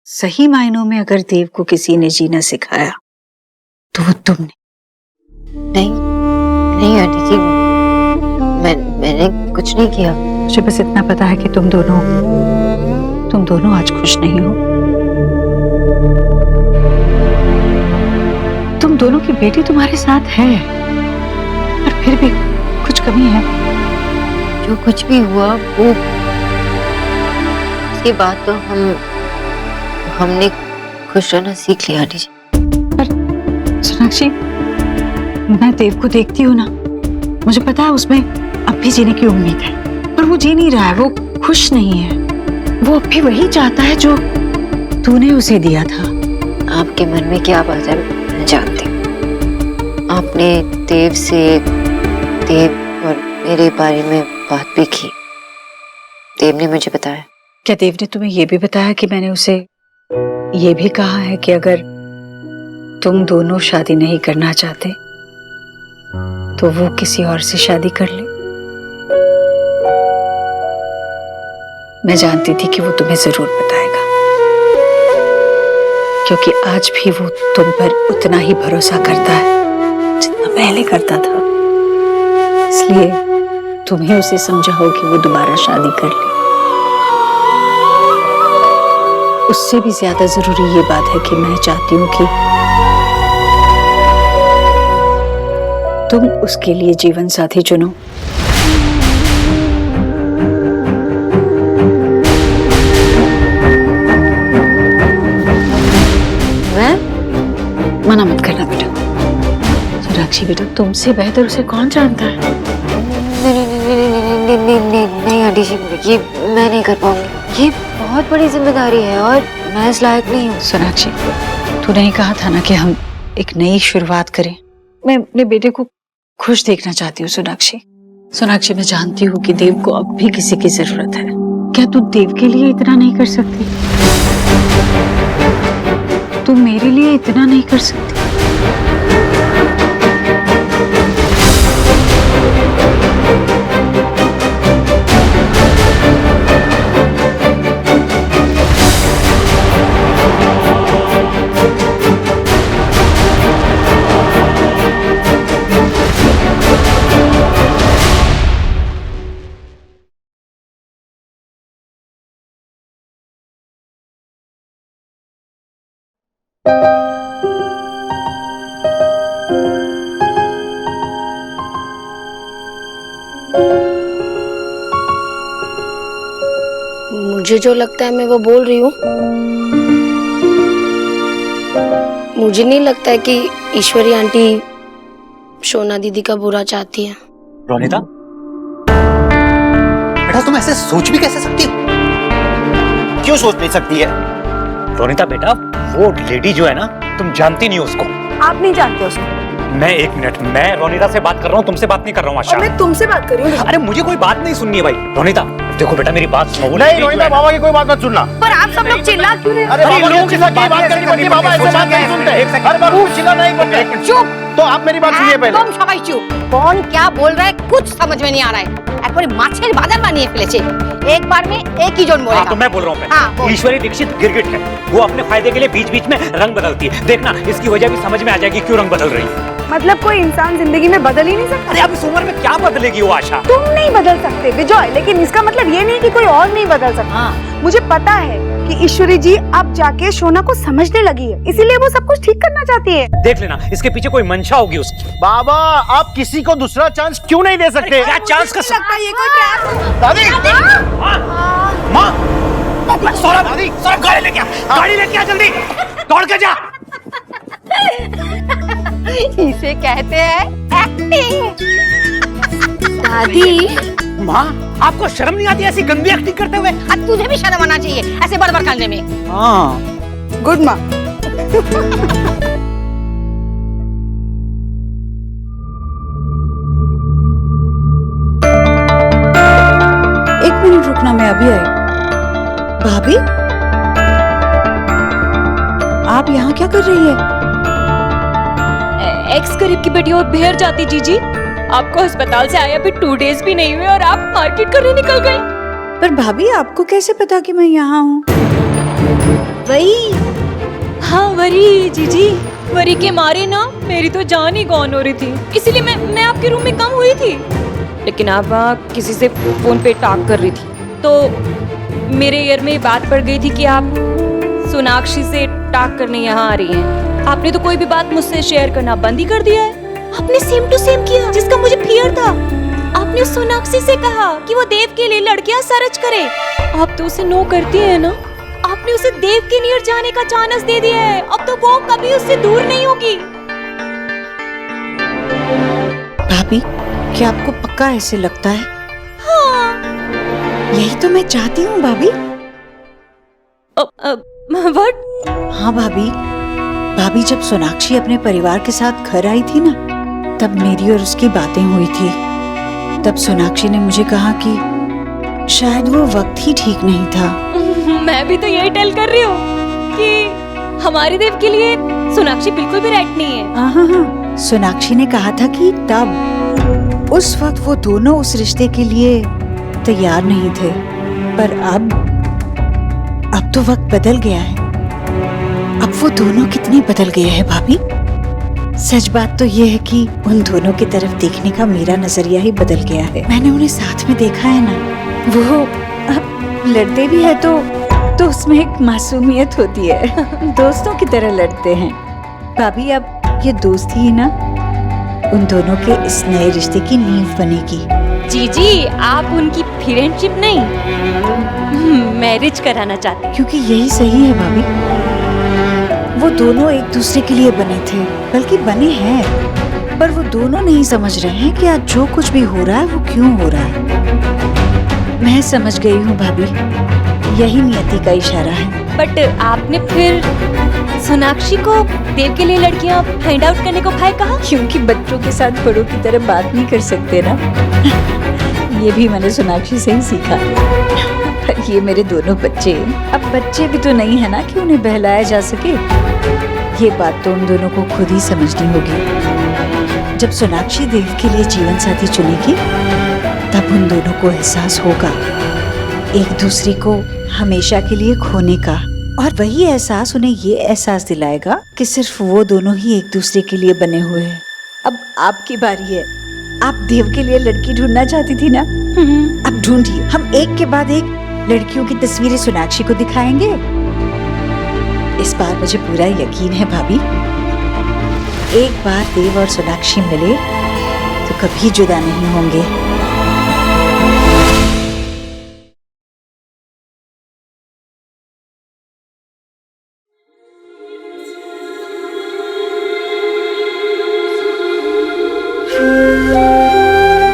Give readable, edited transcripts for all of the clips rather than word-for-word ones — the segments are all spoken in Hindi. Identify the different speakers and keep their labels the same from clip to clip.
Speaker 1: सही मायनों में अगर देव को किसी ने जीना सिखाया तो वो तुमने।
Speaker 2: नहीं नहीं आंटी जी, मैंने कुछ नहीं किया।
Speaker 1: मुझे बस इतना पता है कि तुम दोनों आज खुश नहीं हो। तुम दोनों की बेटी तुम्हारे साथ है, पर फिर भी कुछ कमी है।
Speaker 2: जो कुछ भी हुआ वो उसके बाद तो हमने खुश रहना सीख लिया आंटी जी।
Speaker 1: पर सोनाक्षी, मैं देव को देखती हूँ ना, मुझे पता है उसमें अब भी जीने की उम्मीद है, पर वो जी नहीं रहा है, वो खुश नहीं है। वो अब भी वही चाहता है जो तूने उसे दिया था।
Speaker 2: आपके मन में क्या बात है मैं जानती हूँ। आपने देव और मेरे बारे में बात भी की। देव ने मुझे बताया।
Speaker 1: क्या देव ने तुम्हें ये भी बताया कि मैंने उसे ये भी कहा है कि अगर तुम दोनों शादी नहीं करना चाहते तो वो किसी और से शादी कर ले? मैं जानती थी कि वो तुम्हें जरूर बताएगा, क्योंकि आज भी वो तुम पर उतना ही भरोसा करता है जितना पहले करता था। इसलिए तुम्हें उसे समझाओ कि वो दोबारा शादी कर ले। उससे भी ज्यादा जरूरी ये बात है कि मैं चाहती हूँ कि तुम उसके लिए जीवन साथी चुनो।
Speaker 2: मैं
Speaker 1: मना मत करना बेटा। सोनाक्षी बेटा, तुमसे बेहतर उसे कौन जानता है?
Speaker 2: नहीं आंटी जी, ये मैं नहीं कर पाऊंगी। ये बहुत बड़ी जिम्मेदारी है और मैं इस लायक नहीं हूँ।
Speaker 1: सोनाक्षी, तूने ही कहा था ना कि हम एक नई शुरुआत करें। मैं अपने बेटे को खुश देखना चाहती हूँ सोनाक्षी, मैं जानती हूँ कि देव को अब भी किसी की जरूरत है। क्या तू देव के लिए इतना नहीं कर सकती? तू मेरे लिए इतना नहीं कर सकती?
Speaker 3: मुझे जो लगता है मैं वो बोल रही हूँ। मुझे नहीं लगता है कि ईश्वरी आंटी शोना दीदी का बुरा चाहती है।
Speaker 4: रोनिता, बेटा तुम ऐसे सोच भी कैसे सकती हो? क्यों सोच नहीं सकती है? रोनिता बेटा, वो लेडी जो है ना, तुम जानती नहीं हो उसको।
Speaker 3: आप नहीं जानते उसको?
Speaker 4: मैं एक मिनट, मैं रोनिता से बात कर रहा हूँ, तुमसे बात नहीं कर रहा हूँ आशा।
Speaker 3: मैं तुमसे बात कर रही हूँ।
Speaker 4: अरे मुझे कोई बात नहीं सुननी है भाई। रोनिता देखो बेटा, मेरी बात सुनो।
Speaker 5: नहीं रोनिता, बाबा की कोई बात मत सुनना।
Speaker 3: पर आप सब लोग चिल्ला क्यों रहे?
Speaker 5: अरे बाबा लोगों के साथ ये बात करनी पड़ती है, बाबा ऐसे बात नहीं सुनते। हर बार कुछ चिल्लाना नहीं पड़ता।
Speaker 3: चुप।
Speaker 5: तो आप मेरी बात सुनिए पहले।
Speaker 6: तुम सबाई चुप। कौन क्या बोल रहा है कुछ समझ में नहीं आ रहा है। একবারে মাছের বাজার বানিয়ে ফেলেছে। एक बार में एक ही जोन बोलेगा।
Speaker 4: तो मैं बोल रहा हूँ।
Speaker 6: हाँ, बोल।
Speaker 4: ईश्वरी दीक्षित गिरगिट है, वो अपने फायदे के लिए बीच बीच में रंग बदलती है। देखना, इसकी वजह भी समझ में आ जाएगी क्यों रंग बदल रही है।
Speaker 3: मतलब कोई इंसान जिंदगी में बदल ही नहीं सकता?
Speaker 4: अरे अब इस उम्र में क्या बदलेगी वो आशा?
Speaker 3: तुम नहीं बदल सकते विजय, लेकिन इसका मतलब ये नहीं कि कोई और नहीं बदल सकता। मुझे पता है कि ईश्वरी जी अब जाके शोना को समझने लगी है, इसीलिए वो सब कुछ ठीक करना चाहती है।
Speaker 4: देख लेना, इसके पीछे कोई मंशा होगी उसकी।
Speaker 5: बाबा आप किसी को दूसरा चांस क्यों नहीं दे सकते?
Speaker 4: क्या चांस का
Speaker 3: लगता है ये कोई ट्रैप।
Speaker 5: दादी,
Speaker 4: माँ, सौरभ गाड़ी लेके आ, गाड़ी लेके आ जल्दी, दौड़ के जा।
Speaker 6: इसे कहते हैं एक्टिंग।
Speaker 3: दादी,
Speaker 4: माँ आपको शर्म नहीं आती ऐसी गंदी एक्टिंग करते हुए?
Speaker 6: अब तुझे भी शर्म आना चाहिए ऐसे बड़बड़ करने में।
Speaker 4: हाँ
Speaker 3: गुड माँ।
Speaker 1: एक मिनट रुकना, मैं अभी आई। भाभी, आप यहाँ क्या कर रही है?
Speaker 7: एक्स करीब की बेटी और बिहार जाती जीजी। आपको अस्पताल से आए अभी 2 डेज भी नहीं हुए और आप मार्केट करने निकल गए।
Speaker 1: पर भाभी, आपको कैसे पता कि मैं यहाँ हूँ?
Speaker 7: वही, हाँ वही जीजी, वरी के मारे ना मेरी तो जान ही गौन हो रही थी, इसीलिए मैं आपके रूम में कम हुई थी। लेकिन आप वहाँ किसी से फोन पे टॉक कर रही थी तो मेरे ईयर में बात पड़ गई थी कि आप सोनाक्षी से टॉक करने यहाँ आ रही हैं। आपने तो कोई भी बात मुझसे शेयर करना बंद ही कर दिया है। आपने सेम टू सेम किया जिसका मुझे फियर था। आपने सोनाक्षी से कहा कि वो देव के लिए लड़कियां सर्च करे। आप तो उसे नो करती हैं ना। आपने उसे देव के नियर जाने का चांस दे दिया है। अब तो वो कभी उससे दूर नहीं होगी।
Speaker 1: भाभी, क्या आपको पक्का ऐसे लगता है?
Speaker 7: हाँ।
Speaker 1: यही तो मैं चाहती हूँ भाभी।
Speaker 7: व्हाट?
Speaker 1: हाँ भाभी, भाभी जब सोनाक्षी अपने परिवार के साथ घर आई थी ना, तब मेरी और उसकी बातें हुई थी। तब सोनाक्षी ने मुझे कहा कि शायद वो वक्त ही ठीक नहीं था।
Speaker 7: मैं भी तो यही टेल कर रही हूँ कि हमारे देव के लिए सोनाक्षी बिल्कुल भी राइट नहीं है।
Speaker 1: हाँ, सोनाक्षी ने कहा था कि तब उस वक्त वो दोनों उस रिश्ते के लिए तैयार नहीं थे, पर अब तो वक्त बदल गया है। अब वो दोनों कितने बदल गए हैं भाभी। सच बात तो ये है कि उन दोनों की तरफ देखने का मेरा नजरिया ही बदल गया है। मैंने उन्हें साथ में देखा है ना, वो अब लड़ते भी है तो उसमें एक मासूमियत होती है। दोस्तों की तरह लड़ते हैं भाभी। अब ये दोस्ती ही ना उन दोनों के इस नए रिश्ते की नींव बनेगी।
Speaker 7: जी आप उनकी फ्रेंडशिप नहीं मैरिज कराना चाहते हैं।
Speaker 1: क्योंकि यही सही है भाभी। वो दोनों एक दूसरे के लिए बने थे, बल्कि बने हैं, पर वो दोनों नहीं समझ रहे हैं कि आज जो कुछ भी हो रहा है वो क्यों हो रहा है। मैं समझ गई हूँ भाभी, यही नियति का इशारा है।
Speaker 7: बट आपने फिर सोनाक्षी को देव के लिए लड़कियां फाइंड आउट करने को भाई कहा?
Speaker 1: क्योंकि बच्चों के साथ बड़ों की तरह बात नहीं कर सकते ना। ये भी मैंने सोनाक्षी से ही सीखा। पर ये मेरे दोनों बच्चे अब बच्चे भी तो नहीं है ना कि उन्हें बहलाया जा सके। ये बात तो उन दोनों को खुद ही समझनी होगी। जब सोनाक्षी देव के लिए जीवन साथी चुनेगी, तब उन दोनों को एहसास होगा एक दूसरे को हमेशा के लिए खोने का। और वही एहसास उन्हें ये एहसास दिलाएगा कि सिर्फ वो दोनों ही एक दूसरे के लिए बने हुए हैं। अब आपकी बारी है। आप देव के लिए लड़की ढूंढना चाहती थी ना, अब ढूंढिए। हम एक के बाद एक लड़कियों की तस्वीरें सोनाक्षी को दिखाएंगे। इस बार मुझे पूरा यकीन है भाभी, एक बार देव और सोनाक्षी मिले तो कभी जुदा नहीं होंगे।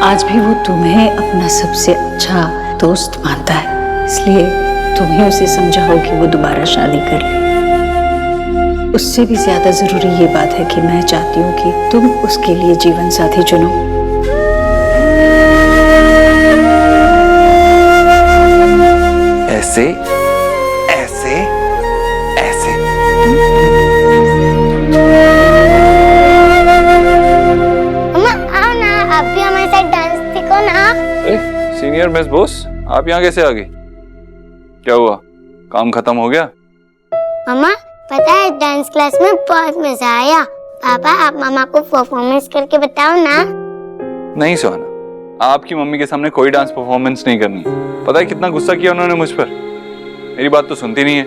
Speaker 1: आज भी वो तुम्हें अपना सबसे अच्छा दोस्त मानता है, इसलिए तुम्हें उसे समझाओ कि वो दोबारा शादी कर ले। उससे भी ज्यादा जरूरी ये बात है कि मैं चाहती हूँ कि तुम उसके लिए जीवन साथी चुनो।
Speaker 8: ऐसे ऐसे ऐसे।
Speaker 9: आओ ना, आप भी हमारे साथ डांस सीखो ना।
Speaker 8: सीनियर मिस बोस, आप यहाँ कैसे आ गई? क्या हुआ, काम खत्म हो गया?
Speaker 9: मम्मा, पता है डांस क्लास में बहुत मजा आया। पापा, आप मामा को परफॉर्मेंस करके बताओ ना।
Speaker 8: नहीं सुहाना, आपकी मम्मी के सामने कोई डांस परफॉर्मेंस नहीं करनी। पता है कितना गुस्सा किया उन्होंने मुझ पर। मेरी बात तो सुनती नहीं है,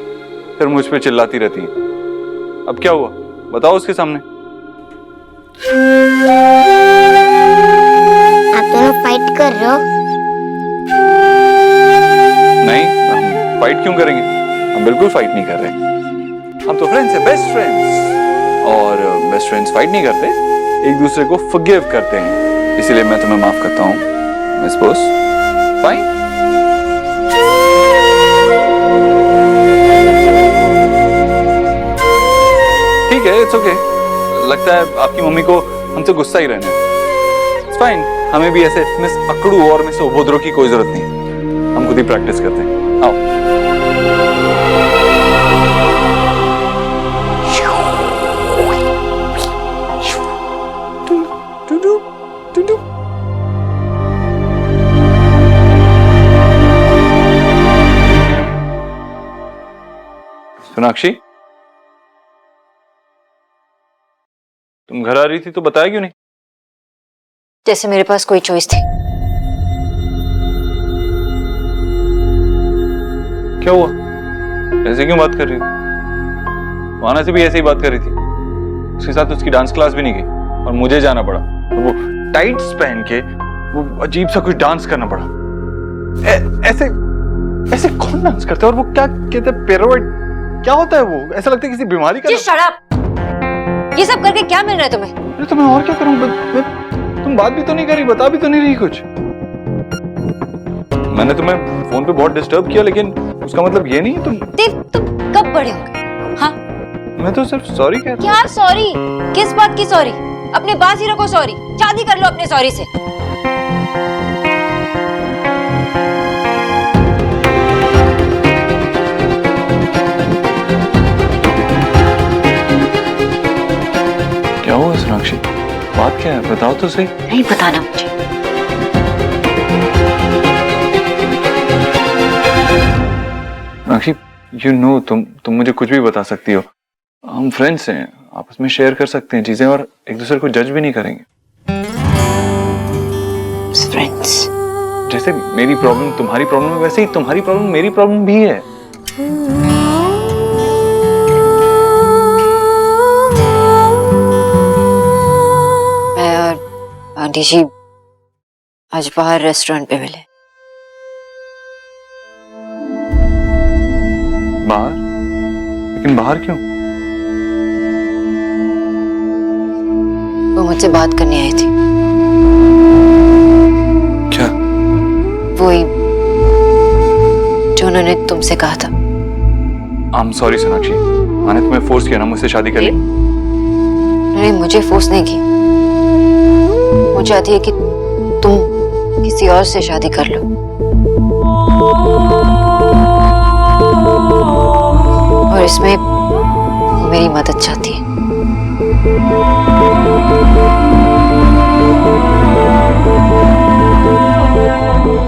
Speaker 8: फिर मुझ पर चिल्लाती रहती है। अब क्या हुआ बताओ उसके सामने।
Speaker 9: आप दोनों फाइट कर रहे हो?
Speaker 8: नहीं, हम फाइट क्यों करेंगे? हम बिल्कुल फाइट नहीं कर रहे। हम तो फ्रेंड्स हैं, बेस्ट फ्रेंड्स। और बेस्ट फ्रेंड्स फाइट नहीं करते, एक दूसरे को फॉरगिव करते हैं। इसीलिए मैं तुम्हें माफ करता हूँ मिस बोस। फाइन। ठीक है, इट्स ओके। लगता है आपकी मम्मी को हमसे गुस्सा ही रहना है। It's fine. हमें भी ऐसे मिस अकड़ू और मिस उबोद्रो की कोई जरूरत नहीं। हम खुद ही प्रैक्टिस करते हैं। आओ। सोनाक्षी, तुम घर आ रही थी तो बताया क्यों नहीं?
Speaker 2: जैसे मेरे पास कोई चॉइस थी।
Speaker 8: क्या हुआ? ऐसे क्यों बात कर रही हो? वाना से भी ऐसे ही बात कर रही थी। उसके साथ उसकी डांस क्लास भी नहीं गई और मुझे जाना पड़ा। और वो टाइट्स पहन के वो अजीब सा कुछ डांस करना पड़ा। ऐसे ऐसे कौन डांस करता है? और वो क्या कहते हैं, पेरोइड क्या होता है वो? ऐसा लगता है किसी बीमारी का।
Speaker 2: Shut up! ये सब करके क्या मिल रहा है तुम्हें?
Speaker 8: अरे तो मैं और क्या करूं? तुम बात भी तो नहीं कर रही, बता भी तो नहीं रही कुछ। मैंने तुम्हें फोन पे बहुत डिस्टर्ब किया, लेकिन उसका मतलब ये नहीं तुम
Speaker 2: कब बड़े होंगे? हाँ,
Speaker 8: मैं तो सिर्फ सॉरी कह रहा हूं।
Speaker 2: क्या सॉरी? किस बात की सॉरी? अपने पास ही रखो सॉरी। शादी कर लो अपने सॉरी से।
Speaker 8: क्या हुआ सोनाक्षी? बात क्या है? बताओ तो सही।
Speaker 2: नहीं बताना मुझे।
Speaker 8: सोनाक्षी, यू नो तुम मुझे कुछ भी बता सकती हो। हम फ्रेंड्स हैं, आपस में शेयर कर सकते हैं चीजें और एक दूसरे को जज भी नहीं करेंगे।
Speaker 2: फ्रेंड्स?
Speaker 8: जैसे मेरी प्रॉब्लम तुम्हारी प्रॉब्लम है, वैसे ही तुम्हारी प्रॉब्लम मेरी प्रॉब्लम भी है।
Speaker 2: मैं और आंटी जी आज बाहर रेस्टोरेंट पे मिले।
Speaker 8: बाहर? लेकिन बाहर क्यों?
Speaker 2: वो मुझसे बात करने आई थी।
Speaker 8: क्या?
Speaker 2: वही जो उन्होंने तुमसे कहा था।
Speaker 8: आई एम सॉरी सोनाक्षी, मैंने तुम्हें फोर्स किया ना मुझसे शादी करने।
Speaker 2: उन्होंने मुझे फोर्स नहीं की। वो चाहती है कि तुम किसी और से शादी कर लो। और इसमें वो मेरी मदद चाहती है।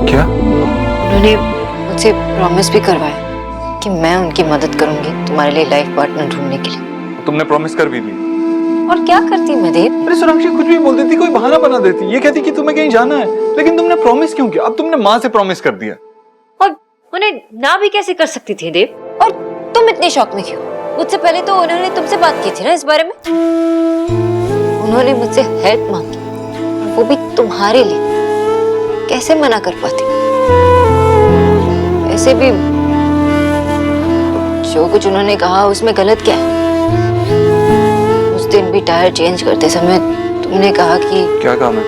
Speaker 8: क्या?
Speaker 2: उन्होंने मुझसे प्रॉमिस भी करवाया कि मैं उनकी मदद करूंगी तुम्हारे लिए लाइफ पार्टनर ढूंढने के लिए।
Speaker 8: तुमने प्रॉमिस कर भी दी?
Speaker 2: और क्या करती मैं देव?
Speaker 8: अरे सोनाक्षी, कुछ भी बोल देती, कोई बहाना बना देती। ये कहती कि तुम्हें कहीं जाना है, लेकिन तुमने प्रॉमिस क्यों किया? अब तुमने माँ से प्रॉमिस कर दिया।
Speaker 2: और उन्हें ना भी कैसे कर सकती थी देव? और तुम इतने शौक में क्यों? मुझसे पहले तो उन्होंने तुमसे बात की थी ना इस बारे में। उन्होंने मुझसे हेल्प मांगी, वो भी तुम्हारे लिए। कैसे मना कर पाती? ऐसे भी जो कुछ उन्होंने कहा उसमें गलत क्या है? उस दिन भी टायर चेंज करते समय तुमने कहा कि
Speaker 8: क्या काम है?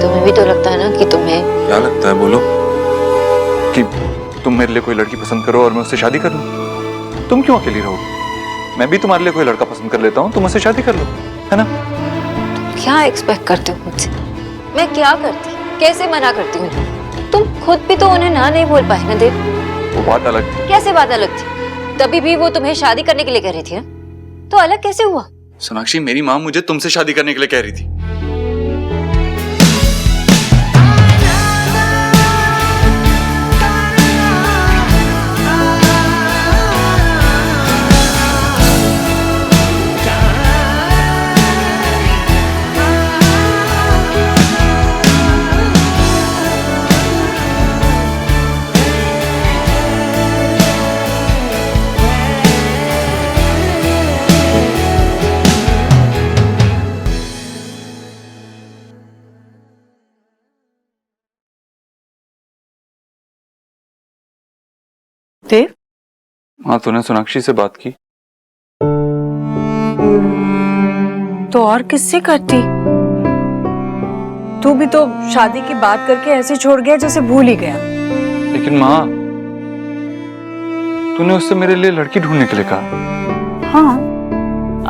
Speaker 2: तुम्हें भी तो लगता है ना कि तुम्हें।
Speaker 8: क्या लगता है? बोलो। कि तुम मेरे लिए कोई लड़की पसंद करो और मैं उससे शादी कर लूं। तुम क्यों अकेली रहोगे? मैं भी तुम्हारे लिए कोई लड़का पसंद कर लेता हूँ, तुम उससे शादी कर लो, है ना?
Speaker 2: क्या एक्सपेक्ट करते हो मुझसे? मैं क्या करती, कैसे मना करती हूँ? तुम खुद भी तो उन्हें ना नहीं बोल पाए ना देव।
Speaker 8: वो बात अलग थी।
Speaker 2: कैसे बात अलग थी? तभी भी वो तुम्हें शादी करने के लिए कह रही थी ना, तो अलग कैसे हुआ?
Speaker 8: सोनाक्षी, मेरी माँ मुझे तुमसे शादी करने के लिए कह रही थी।
Speaker 1: देव?
Speaker 8: हाँ, तूने सोनाक्षी से बात की?
Speaker 1: तो और किससे करती? तू भी तो शादी की बात करके ऐसे छोड़ गया जैसे भूल ही गया।
Speaker 8: लेकिन माँ, तूने उससे मेरे लिए लड़की ढूंढने के लिए कहा।
Speaker 1: हाँ,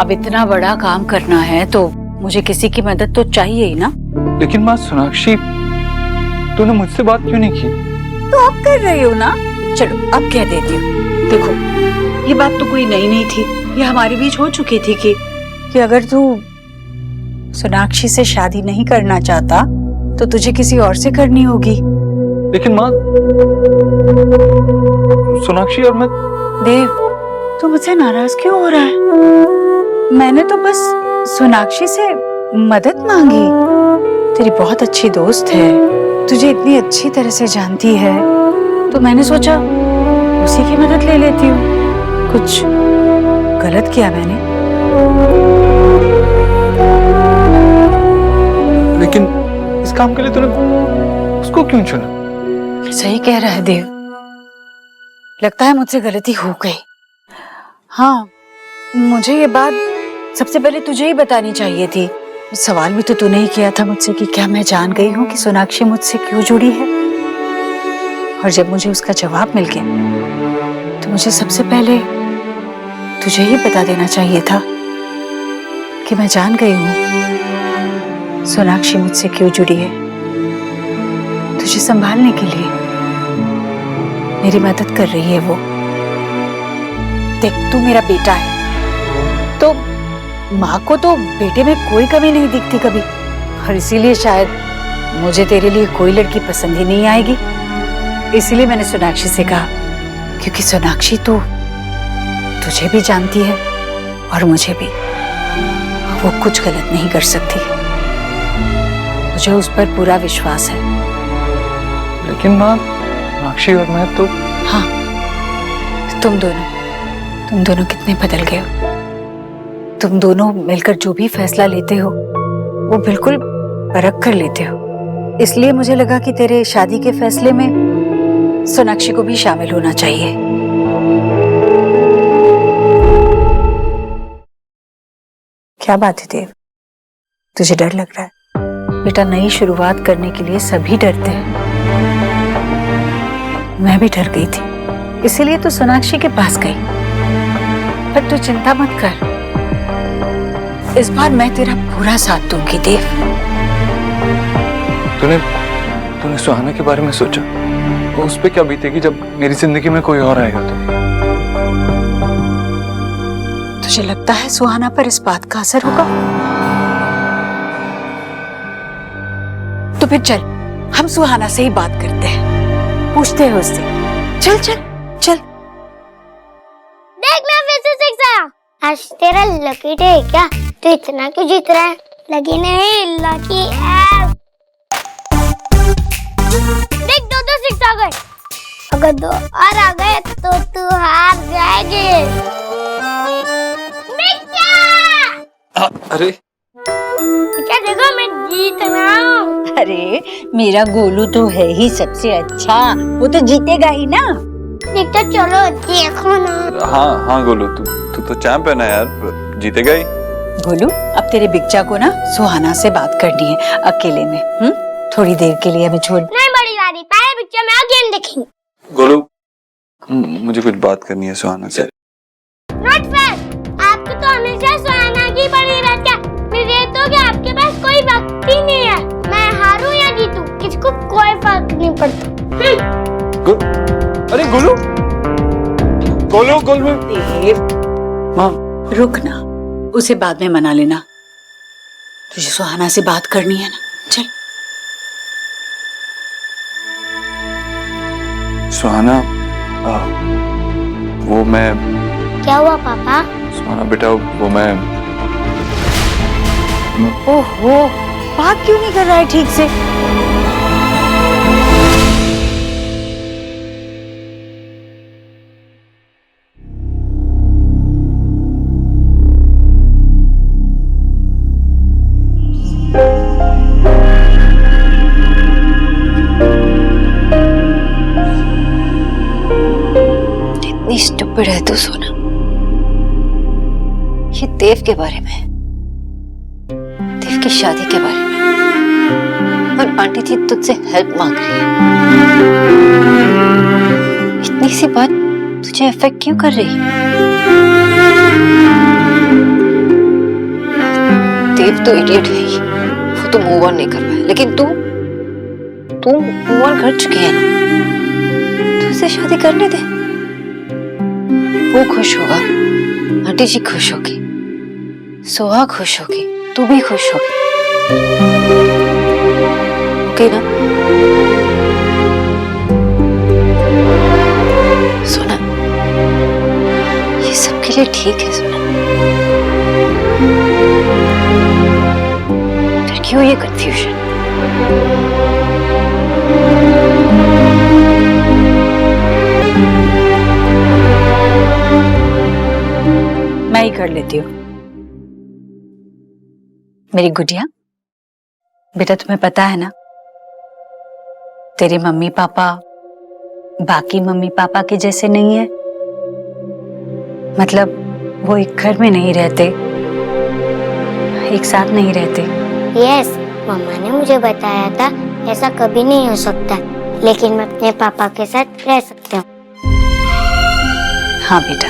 Speaker 1: अब इतना बड़ा काम करना है तो मुझे किसी की मदद तो चाहिए ही ना।
Speaker 8: लेकिन माँ, सोनाक्षी, तूने मुझसे बात क्यों नहीं की?
Speaker 1: तो अब कर रही हो ना। चलो अब कह देती हूँ। देखो, ये बात तो कोई नई नहीं थी, ये हमारे बीच हो चुकी थी कि अगर तू सोनाक्षी से शादी नहीं करना चाहता तो तुझे किसी और से करनी होगी।
Speaker 8: लेकिन माँ, सोनाक्षी और मैं।
Speaker 1: देव, तू मुझसे नाराज क्यों हो रहा है? मैंने तो बस सोनाक्षी से मदद मांगी। तेरी बहुत अच्छी दोस्त है, तुझे इतनी अच्छी तरह से जानती है, तो मैंने सोचा उसी की मदद ले लेती हूँ। कुछ गलत किया मैंने?
Speaker 8: लेकिन इस काम के लिए तूने उसको क्यों चुना?
Speaker 1: सही कह रहा है देव, लगता है मुझसे गलती हो गई। हाँ, मुझे ये बात सबसे पहले तुझे ही बतानी चाहिए थी। सवाल भी तो तूने ही किया था मुझसे कि क्या मैं जान गई हूँ कि सोनाक्षी मुझसे क्यों जुड़ी है। और जब मुझे उसका जवाब मिल गया तो मुझे सबसे पहले तुझे ही बता देना चाहिए था कि मैं जान गई हूँ सोनाक्षी मुझसे क्यों जुड़ी है। तुझे संभालने के लिए मेरी मदद कर रही है वो। देख, तू मेरा बेटा है तो माँ को तो बेटे में कोई कमी नहीं दिखती कभी, और इसीलिए शायद मुझे तेरे लिए कोई लड़की पसंद ही नहीं आएगी। इसीलिए मैंने सोनाक्षी से कहा, क्योंकि सोनाक्षी तो तुझे भी जानती है और मुझे भी, वो कुछ गलत नहीं कर सकती। मुझे उस पर पूरा विश्वास है।
Speaker 8: लेकिन माँ, सोनाक्षी और मैं तो।
Speaker 1: हाँ, तुम दोनों कितने बदल गए हो। तुम दोनों मिलकर जो भी फैसला लेते हो वो बिल्कुल परख कर लेते हो। इसलिए मुझे लगा कि तेरे शादी के फैसले में सोनाक्षी को भी शामिल होना चाहिए। क्या बात है देव, तुझे डर लग रहा है? बेटा, नई शुरुआत करने के लिए सभी डरते हैं। मैं भी डर गई थी, इसीलिए तो सोनाक्षी के पास गई। पर तू चिंता मत कर, इस बार मैं तेरा पूरा साथ दूंगी देव।
Speaker 8: तूने सुहाना के बारे में सोचा? वो उस पे क्या बीतेगी जब मेरी जिंदगी में कोई और आएगा तो?
Speaker 1: तुझे लगता है सुहाना पर इस बात का असर होगा? तो फिर चल, हम सुहाना से ही बात करते हैं, पूछते हैं उससे। चल चल चल।
Speaker 9: देख, मैं फिर से सिक्सा। आज तेरा लकी डे है क्या? तू इतना क्यों जीत रहा है? लकी नहीं, लकी है। देख, दो सिक्स आ गए। अगर दो और आ गए तो तू हार जाएगी।
Speaker 8: अरे
Speaker 9: क्या देखो, मैं जीत रहा हूँ।
Speaker 10: अरे मेरा गोलू तो है ही सबसे अच्छा, वो तो जीतेगा ही ना।
Speaker 9: देख तो चलो देखो ना।
Speaker 8: हाँ गोलू, तू तो चैंपियन है यार, जीतेगा ही।
Speaker 1: गोलू, अब तेरे बिच्चा को ना सुहाना से बात करनी है अकेले में। थोड़ी देर के लिए हमें छोड़।
Speaker 9: नहीं बड़ी दादी, पहले पिक्चर में गेम देखेंगे।
Speaker 8: गोलू, मुझे कुछ बात करनी है सुहाना से।
Speaker 9: नॉट फेयर, आपको तो हमेशा सुहाना की पड़ी रहती है। फिर ये तो कि आपके पास कोई वक्त ही नहीं है। मैं हारूं या जीतूं, किसको कोई फर्क नहीं पड़ता।
Speaker 8: अरे गोलू,
Speaker 1: देव,
Speaker 8: माँ,
Speaker 1: रुक ना, उसे बाद में मना लेना। तुझे सुहाना से बात करनी है ना, चल।
Speaker 8: सुहाना, वो मैं।
Speaker 9: क्या हुआ पापा?
Speaker 8: सुहाना बेटा, वो मैं।
Speaker 1: ओहो, बात क्यों नहीं कर रहा है ठीक से?
Speaker 2: इतनी स्टूपिड है तू सोना। ये देव के बारे में, देव की शादी के बारे में, और आंटी जी तुझसे हेल्प मांग रही है। इतनी सी बात तुझे अफेक्ट क्यों कर रही है? देव तो इडियट है ही, वो तो मूव ऑन नहीं कर पाया, लेकिन तू मूव ऑन कर चुकी है ना, तू उसे शादी करने दे। वो खुश होगा, आंटी जी खुश होगी, सोहा खुश होगी, तू भी खुश होगी। ओके ना? सोना, ये सबके लिए ठीक है सोना। फिर क्यों ये कंफ्यूजन?
Speaker 1: मैं ही कर लेती हूँ। मेरी गुड़िया, बेटा तुम्हें पता है ना, तेरे मम्मी पापा बाकी मम्मी पापा के जैसे नहीं है। मतलब वो एक घर में नहीं रहते, एक साथ नहीं रहते।
Speaker 9: यस, मम्मा ने मुझे बताया था ऐसा कभी नहीं हो सकता, लेकिन मैं अपने पापा के साथ रह सकती हूँ।
Speaker 1: हाँ बेटा,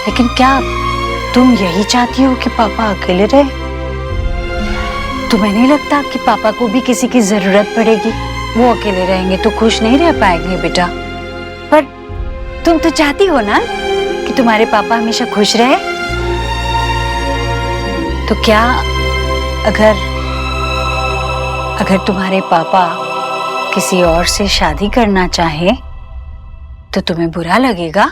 Speaker 1: लेकिन क्या तुम यही चाहती हो कि पापा अकेले रहे? तुम्हें नहीं लगता कि पापा को भी किसी की जरूरत पड़ेगी? वो अकेले रहेंगे तो खुश नहीं रह पाएंगे बेटा। पर तुम तो चाहती हो ना कि तुम्हारे पापा हमेशा खुश रहे। तो क्या अगर तुम्हारे पापा किसी और से शादी करना चाहे तो तुम्हें बुरा लगेगा?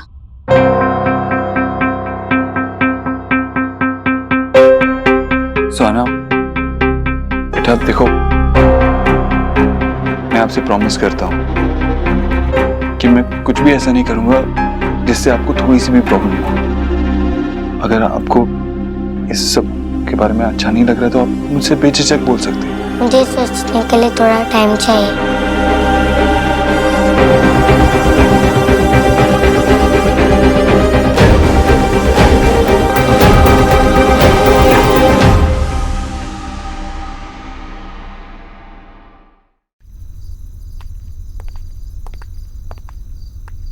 Speaker 8: सुहाना बेटा, देखो मैं आपसे प्रॉमिस करता हूँ कि मैं कुछ भी ऐसा नहीं करूंगा जिससे आपको थोड़ी सी भी प्रॉब्लम हो। अगर आपको इस सब के बारे में अच्छा नहीं लग रहा तो आप मुझसे बेझिझक बोल सकते हैं।
Speaker 9: मुझे सोचने के लिए थोड़ा टाइम चाहिए।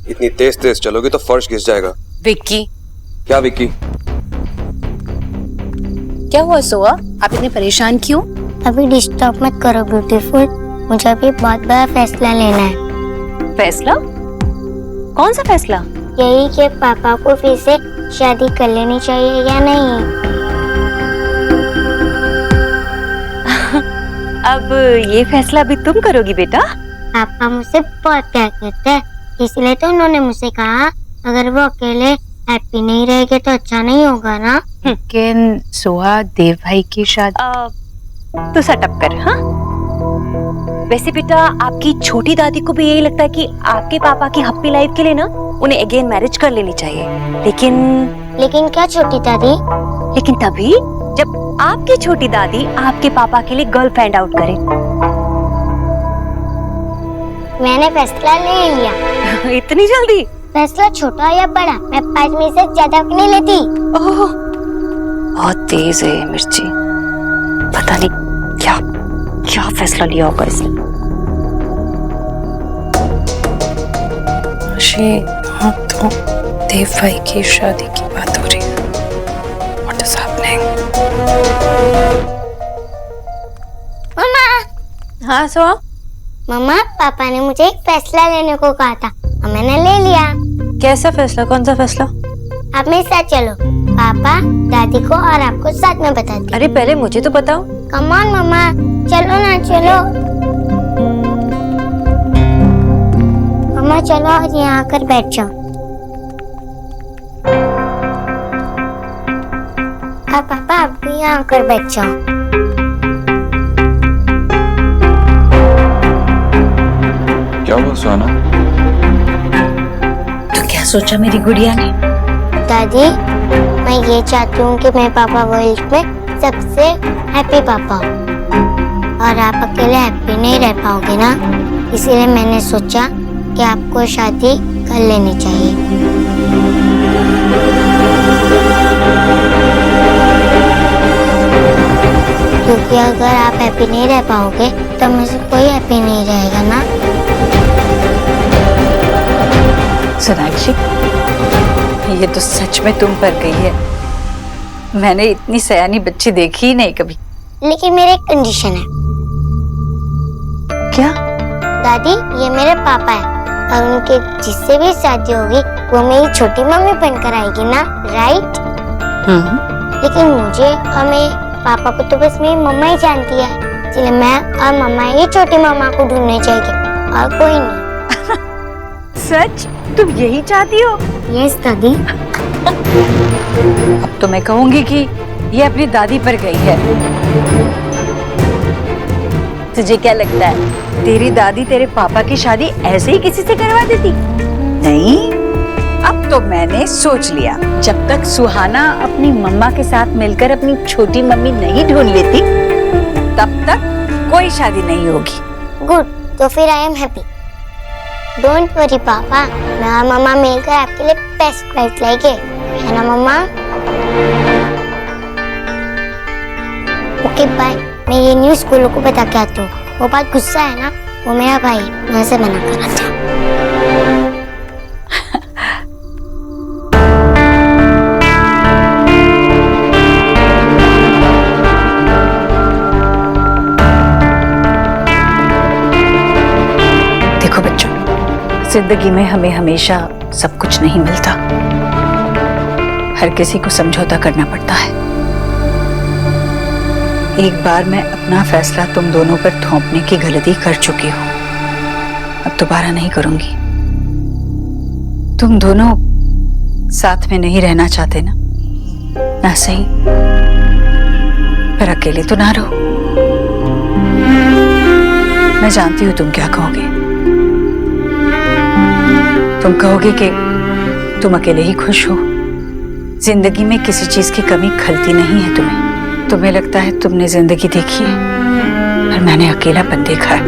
Speaker 11: इतनी तेज तेज चलोगे तो फर्श घिस जाएगा।
Speaker 6: विक्की,
Speaker 11: क्या विक्की?
Speaker 6: क्या हुआ सोआ? आप इतने परेशान क्यों?
Speaker 9: अभी डिस्टर्ब मत करो ब्यूटीफुल, मुझे अभी बहुत बड़ा फैसला लेना है।
Speaker 6: फैसला? कौन सा फैसला?
Speaker 9: यही कि पापा को फिर से शादी कर लेनी चाहिए या नहीं।
Speaker 2: अब ये फैसला भी तुम करोगी बेटा?
Speaker 9: पापा मुझसे बहुत प्यार करते हैं, इसलिए तो उन्होंने मुझसे कहा अगर वो अकेले हैप्पी नहीं रहेंगे तो अच्छा नहीं होगा ना।
Speaker 3: लेकिन सोहा, देव भाई की शादी
Speaker 2: तो सेटअप कर। हाँ, वैसे बेटा आपकी छोटी दादी को भी यही लगता है कि आपके पापा की हैप्पी लाइफ के लिए ना उन्हें अगेन मैरिज कर लेनी चाहिए। लेकिन
Speaker 9: क्या छोटी दादी?
Speaker 2: लेकिन तभी जब आपकी छोटी दादी आपके पापा के लिए गर्लफ्रेंड आउट करे।
Speaker 9: मैंने फैसला ले लिया।
Speaker 2: इतनी जल्दी?
Speaker 9: फैसला छोटा या बड़ा, मैं 5 मिनट से ज्यादा नहीं लेती।
Speaker 2: ओह, बहुत तेज है मिर्ची। पता नहीं क्या क्या फैसला लिया होगा इसने।
Speaker 3: हाँ, तो देव भाई की शादी की बात हो रही है। What is happening?
Speaker 9: मम्मा।
Speaker 6: हाँ सोआ?
Speaker 9: मम्मा, पापा ने मुझे एक फैसला लेने को कहा था और मैंने ले लिया।
Speaker 2: कैसा फैसला? कौन सा फैसला?
Speaker 9: आप मेरे साथ चलो, पापा दादी को और आपको साथ में बताती।
Speaker 2: अरे पहले मुझे तो बताओ।
Speaker 9: कम ऑन मम्मा, चलो ना, चलो मम्मा, चलो और यहाँ आकर बैठ जाओ। पापा आप भी यहाँ आकर बैठ जाओ।
Speaker 8: क्या हुआ सुहाना?
Speaker 1: तो क्या सोचा मेरी गुड़िया ने?
Speaker 9: दादी, मैं ये चाहती हूँ कि मेरे पापा वर्ल्ड में सबसे हैप्पी पापा हो, और आप अकेले हैप्पी नहीं रह पाओगे ना, इसीलिए मैंने सोचा कि आपको शादी कर लेनी चाहिए। क्योंकि अगर आप हैप्पी नहीं रह पाओगे तो मुझे कोई हैप्पी नहीं रहेगा ना।
Speaker 1: सोनाक्षी, ये तो सच में तुम पर गई है। मैंने इतनी सयानी बच्ची देखी ही नहीं कभी।
Speaker 9: लेकिन मेरी एक कंडीशन है।
Speaker 1: क्या?
Speaker 9: दादी, ये मेरे पापा है और उनके जिससे भी शादी होगी वो मेरी छोटी मम्मी बनकर आएगी ना, राइट? लेकिन मुझे और मेरे पापा को तो बस मेरी मम्मा ही जानती है, इसलिए मैं और मम्मा ही छोटी मम्मा को ढूंढनी चाहिए और कोई नहीं।
Speaker 1: सच? तुम यही चाहती हो?
Speaker 9: यस दादी।
Speaker 1: अब तो मैं कहूंगी कि ये अपनी दादी पर गई है। तुझे क्या लगता है तेरी दादी तेरे पापा की शादी ऐसे ही किसी से करवा देती? नहीं, अब तो मैंने सोच लिया, जब तक सुहाना अपनी मम्मा के साथ मिलकर अपनी छोटी मम्मी नहीं ढूंढ लेती तब तक कोई शादी नहीं होगी।
Speaker 9: गुड, तो फिर I am happy. Don't worry पापा, मैं और मम्मा मिलकर आपके लिए बेस्ट प्राइस लाएंगे, है ना मम्मा? Okay bye. मैं ये न्यूज़ स्कूलों को बता के आती हूँ। वो बात गुस्सा है ना, वो मेरा भाई, मैं उसे मना कर रहा था।
Speaker 1: देखो बच्चों, जिंदगी में हमें हमेशा सब कुछ नहीं मिलता, हर किसी को समझौता करना पड़ता है। एक बार मैं अपना फैसला तुम दोनों पर थोपने की गलती कर चुकी हूँ, अब दोबारा नहीं करूंगी। तुम दोनों साथ में नहीं रहना चाहते ना? ना सही, पर अकेले तो ना रहो। मैं जानती हूँ तुम क्या कहोगे। तुम कहोगे कि तुम अकेले ही खुश हो, जिंदगी में किसी चीज की कमी खलती नहीं है तुम्हें। तुम्हें लगता है तुमने जिंदगी देखी है, पर मैंने अकेलापन देखा है।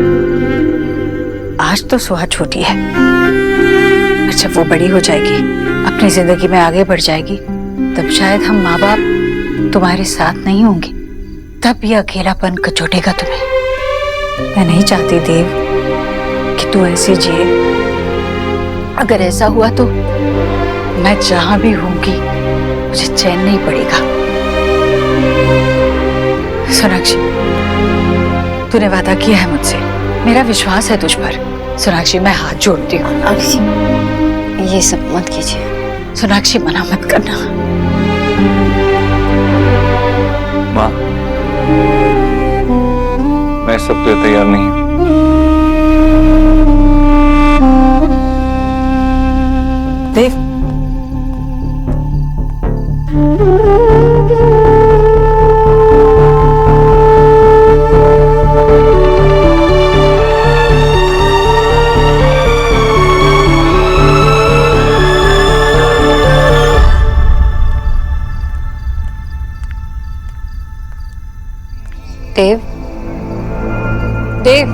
Speaker 1: आज तो सुहा छोटी है, पर जब वो बड़ी हो जाएगी, अपनी जिंदगी में आगे बढ़ जाएगी, तब शायद हम माँ बाप तुम्हारे साथ नहीं होंगे, तब ये अकेलापन कचोटेगा तुम्हें। मैं नहीं चाहती देव कि तू ऐसे जिए। अगर ऐसा हुआ तो मैं जहां भी होंगी मुझे चैन नहीं पड़ेगा। सोनाक्षी, तूने वादा किया है मुझसे, मेरा विश्वास है तुझ पर। सोनाक्षी, मैं हाथ जोड़ती हूँ।
Speaker 2: ये सब मत कीजिए।
Speaker 1: सोनाक्षी, मना मत करना।
Speaker 8: माँ, मैं सब के लिए तैयार नहीं हूँ।
Speaker 1: देव,
Speaker 2: देव, देव,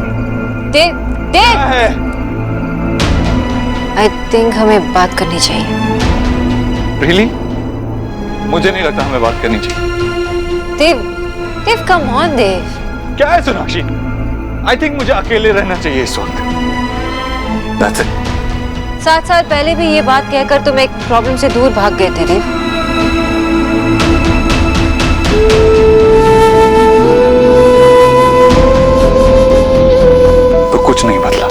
Speaker 2: देव, देव, आई थिंक हमें बात करनी चाहिए।
Speaker 8: रियली? मुझे नहीं लगता हमें बात करनी चाहिए।
Speaker 2: देव, देव कम ऑन देव।
Speaker 8: क्या है सोनाक्षी? आई थिंक मुझे अकेले रहना चाहिए इस वक्त। That's it.
Speaker 2: 7 साल पहले भी ये बात कहकर तुम एक प्रॉब्लम से दूर भाग गए थे देव।
Speaker 8: तो कुछ नहीं बदला,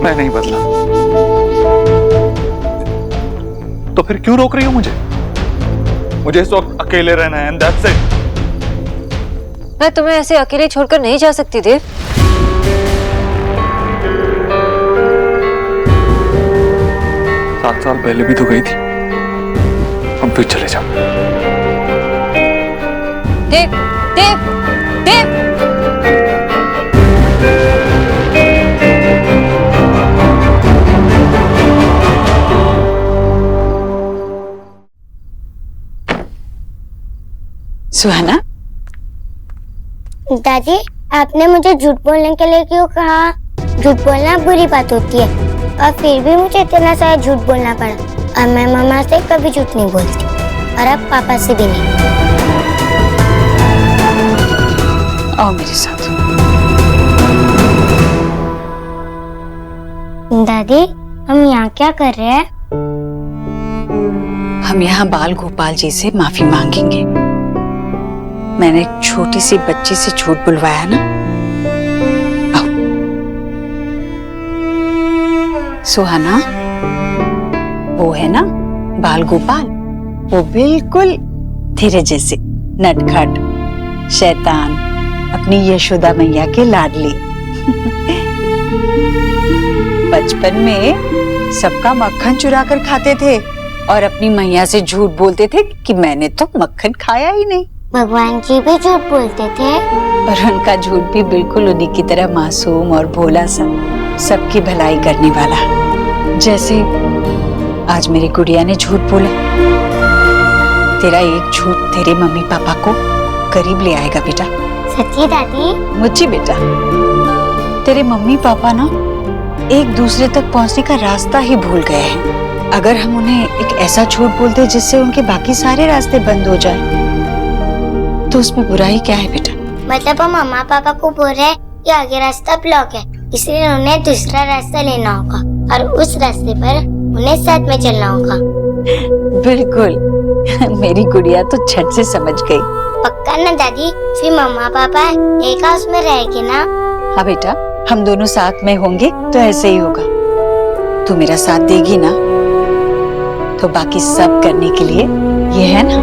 Speaker 8: मैं नहीं बदला, तो फिर क्यों रोक रही हो मुझे? मुझे इस वक्त अकेले रहना है, and that's it.
Speaker 2: मैं तुम्हें ऐसे अकेले छोड़कर नहीं जा सकती देव।
Speaker 8: 7 साल पहले भी तो गई थी, अब फिर चले जाओ।
Speaker 2: देव, देव, देव।
Speaker 1: सुहाना,
Speaker 9: दादी, आपने मुझे झूठ बोलने के लिए क्यों कहा? झूठ बोलना बुरी बात होती है, और फिर भी मुझे इतना सारा झूठ बोलना पड़ा। और मैं मम्मा से कभी झूठ नहीं बोलती, और अब पापा से भी नहीं।
Speaker 1: आओ मेरे साथ।
Speaker 9: दादी, हम यहाँ क्या कर रहे हैं?
Speaker 1: हम यहाँ बाल गोपाल जी से माफी मांगेंगे। मैंने एक छोटी सी बच्ची से झूठ बुलवाया ना। आओ। सुहाना, वो है ना बाल गोपाल, वो बिल्कुल तेरे जैसे नटखट, शैतान, अपनी यशोदा मैया के लाडली।
Speaker 10: बचपन में सबका मक्खन चुरा कर खाते थे और अपनी मैया से झूठ बोलते थे कि मैंने तो मक्खन खाया ही नहीं।
Speaker 9: भगवान जी भी झूठ बोलते थे।
Speaker 10: और उनका झूठ भी बिल्कुल उन्हीं की तरह मासूम और भोला सा, सबकी भलाई करने वाला। जैसे आज मेरी गुड़िया ने झूठ बोला। तेरा एक झूठ तेरे मम्मी पापा को करीब ले आएगा बेटा।
Speaker 9: सच्ची दादी?
Speaker 10: मुझे बेटा, तेरे मम्मी पापा ना एक दूसरे तक पहुंचने का रास्ता ही भूल गए हैं। अगर हम उन्हें एक ऐसा झूठ बोलते जिससे उनके बाकी सारे रास्ते बंद हो जाए तो उसमें बुराई क्या है बेटा?
Speaker 9: मतलब हम मम्मा पापा को बोल रहे हैं कि आगे रास्ता ब्लॉक है, इसलिए उन्हें दूसरा रास्ता लेना होगा और उस रास्ते पर उन्हें साथ में चलना होगा।
Speaker 10: बिल्कुल। मेरी गुड़िया तो झट से समझ गई।
Speaker 9: पक्का ना दादी? फिर मम्मा पापा एक हाउस में रहेंगे ना?
Speaker 10: हाँ बेटा, हम दोनों साथ में होंगे तो ऐसे ही होगा। तू मेरा साथ देगी ना तो बाकी सब करने के लिए ये है ना।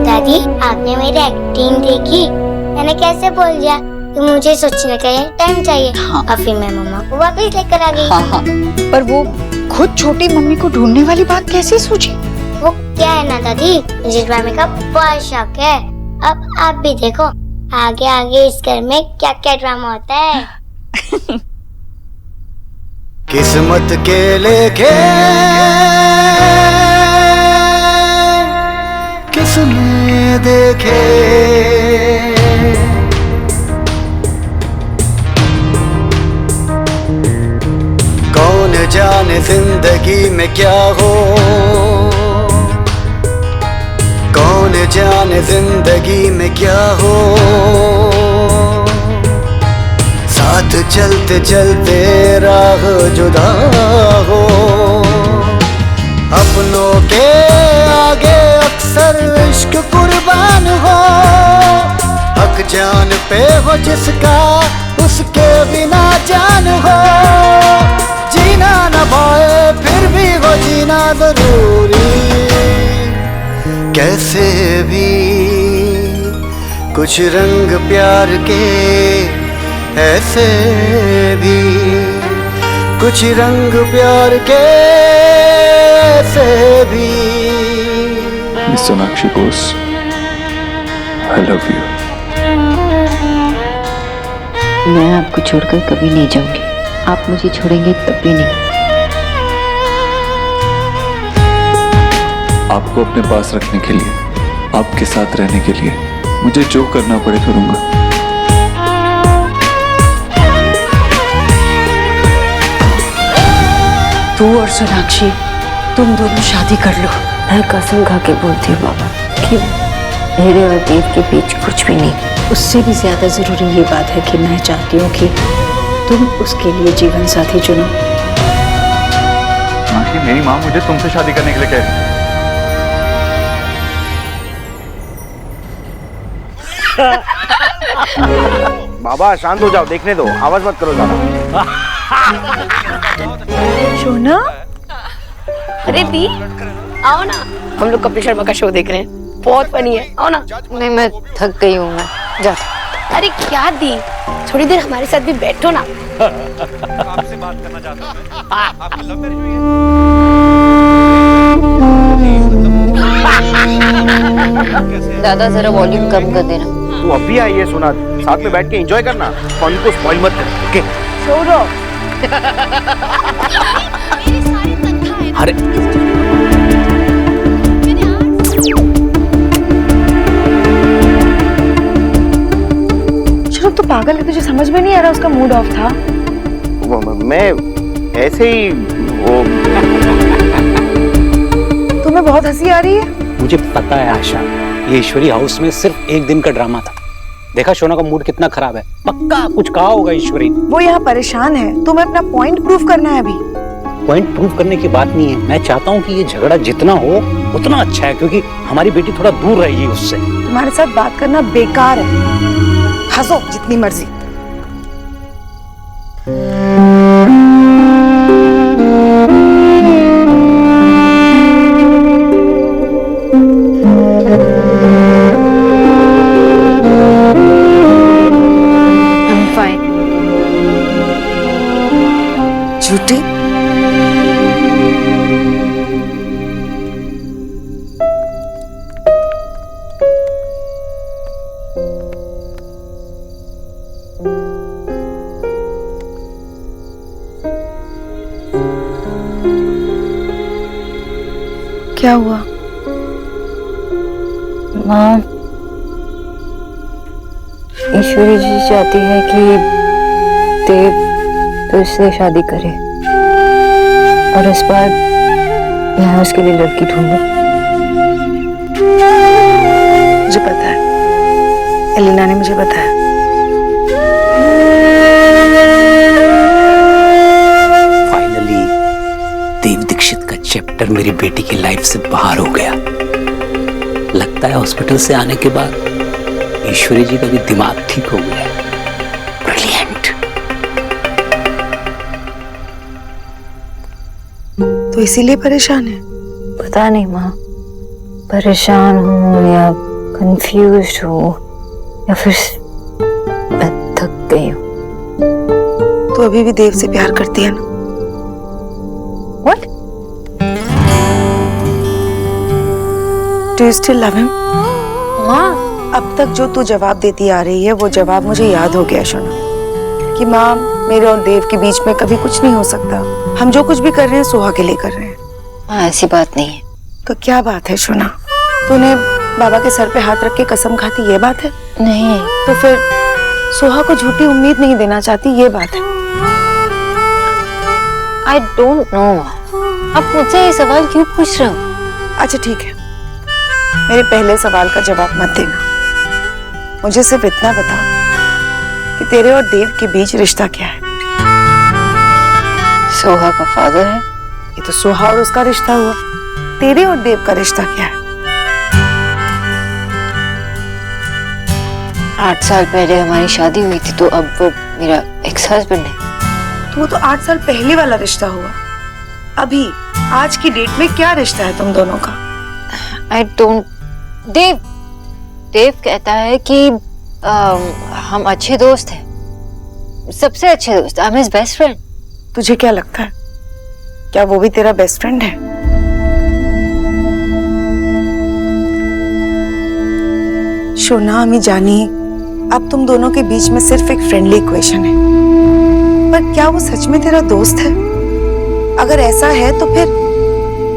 Speaker 9: दादी, आपने मेरी एक्टिंग देखी? मैंने कैसे बोल दिया कि मुझे सोचने का टाइम चाहिए।
Speaker 10: हाँ।
Speaker 9: और फिर मैं मम्मा को वापस लेकर आ गई।
Speaker 10: हाँ, पर वो खुद छोटी मम्मी को ढूंढने वाली बात कैसे सोची?
Speaker 9: वो क्या है ना दादी, मुझे ड्रामे का बहुत शौक है। अब आप भी देखो आगे आगे इस घर में क्या क्या ड्रामा होता है।
Speaker 5: किस्मत के लेखे किसने देखे, कौन जाने जिंदगी में क्या हो, कौन जाने जिंदगी में क्या हो। साथ चलते चलते राह जुदा हो, अपनों के आगे अक्सर इश्क कुर्बान हो। हक जान पे हो जिसका उसके बिना जान हो। जीना न पाए फिर भी वो जीना जरूरी, कैसे भी कुछ रंग प्यार के, ऐसे भी कुछ रंग प्यार के, ऐसे भी।
Speaker 8: Miss Sonakshi Bose, I love you.
Speaker 2: मैं आपको छोड़कर कभी नहीं जाऊंगी, आप मुझे छोड़ेंगे तब भी नहीं।
Speaker 8: आपको अपने पास रखने के लिए, आपके साथ रहने के लिए मुझे जो करना पड़े करूंगा।
Speaker 10: तू और सोनाक्षी, तुम दोनों शादी कर लो।
Speaker 2: मैं कसम खा के बोलती हूँ बाबा कि मेरे और देव के बीच कुछ भी नहीं।
Speaker 10: उससे भी ज्यादा जरूरी ये बात है कि मैं चाहती हूँ कि तुम उसके लिए जीवन साथी चुनो।
Speaker 8: सोनाक्षी, मेरी माँ मुझे तुमसे शादी करने के लिए कह रही है।
Speaker 5: बाबा शांत हो जाओ, देखने दो, आवाज मत करो ज्यादा।
Speaker 3: शोना,
Speaker 6: अरे दी, आओ ना, हम लोग कपिल शर्मा का शो देख रहे हैं, बहुत फनी है, आओ ना।
Speaker 2: नहीं, मैं थक गई हूँ, मैं जा।
Speaker 6: अरे क्या दी, थोड़ी देर हमारे साथ भी बैठो ना।
Speaker 8: आपसे बात करना चाहता हूँ। आपकी लव मैरिज हुई है?
Speaker 2: दादा जरा वॉल्यूम कम कर देना।
Speaker 5: तू अभी आई है सुना, साथ में बैठ के एंजॉय करना, फन को स्पॉइल मत कर। ओके
Speaker 3: छोड़ो।
Speaker 5: अरे
Speaker 3: शोना तो पागल है, तुझे समझ में नहीं आ रहा उसका मूड ऑफ था।
Speaker 5: मैं ऐसे ही वो।
Speaker 3: तुम्हें बहुत हंसी आ रही है।
Speaker 4: मुझे पता है आशा, ये ईश्वरी हाउस में सिर्फ एक दिन का ड्रामा था। देखा शोना का मूड कितना खराब है, पक्का कुछ कहा होगा ईश्वरी ने।
Speaker 3: वो यहाँ परेशान है, तुम्हें अपना पॉइंट प्रूव करना है अभी।
Speaker 4: पॉइंट प्रूव करने की बात नहीं है, मैं चाहता हूँ कि ये झगड़ा जितना हो उतना अच्छा है, क्योंकि हमारी बेटी थोड़ा दूर रहेगी उससे।
Speaker 3: तुम्हारे साथ बात करना बेकार है, हंसो जितनी मर्जी। क्या हुआ?
Speaker 2: माँ, ईश्वरी जी चाहती है कि देव तुझसे शादी करे और इस बार मैं उसके लिए लड़की ढूंढूं।
Speaker 3: मुझे पता है, एलिना ने मुझे बताया।
Speaker 4: फाइनली देव दीक्षित का चैप्टर मेरी बेटी की लाइफ से बाहर हो गया। लगता है हॉस्पिटल से आने के बाद ईश्वरी जी का भी दिमाग ठीक हो गया है। ब्रिलियंट।
Speaker 3: तो इसीलिए परेशान है?
Speaker 2: पता नहीं माँ, परेशान हूँ या कंफ्यूज हूँ या फिर मैं थक गई हूँ।
Speaker 3: तो अभी भी देव से प्यार करती है ना?
Speaker 2: What?
Speaker 3: Do you still love him?
Speaker 2: माँ,
Speaker 3: अब तक जो तू जवाब देती आ रही है वो जवाब मुझे याद हो गया शोना, कि माँ मेरे और देव के बीच में कभी कुछ नहीं हो सकता। हम जो कुछ भी कर रहे हैं सोहा के लिए कर रहे हैं।
Speaker 2: माँ ऐसी बात नहीं है।
Speaker 3: तो क्या बात है शोना? तूने बाबा के सर पे हाथ रख के कसम खाती, ये बात है?
Speaker 2: नहीं।
Speaker 3: तो फिर सोहा को झूठी उम्मीद नहीं देना चाहती, ये बात है?
Speaker 2: I don't know। आप मुझसे ये सवाल क्यों पूछ रहे हो?
Speaker 3: अच्छा ठीक है, मेरे पहले सवाल का जवाब मत देना। मुझे सिर्फ इतना बता कि तेरे और देव के बीच रिश्ता क्या है?
Speaker 2: सोहा का फादर है।
Speaker 3: ये तो सोहा और उसका रिश्ता हुआ, तेरे और देव का रिश्ता क्या है?
Speaker 2: 8 साल पहले हमारी शादी हुई थी, तो अब वो मेरा एक्स हस्बैंड है।
Speaker 3: तो वो तो 8 साल पहले वाला रिश्ता हुआ। अभी आज की डेट में क्या रिश्ता है तुम दोनों का?
Speaker 2: I don't। देव कहता है कि हम अच्छे दोस्त हैं, सबसे अच्छे दोस्त। I'm his best friend।
Speaker 3: तुझे क्या लगता है, क्या वो भी तेरा बेस्ट फ्रेंड है? शोना अमी जानी, अब तुम दोनों के बीच में सिर्फ एक फ्रेंडली इक्वेशन है, पर क्या वो सच में तेरा दोस्त है? अगर ऐसा है तो फिर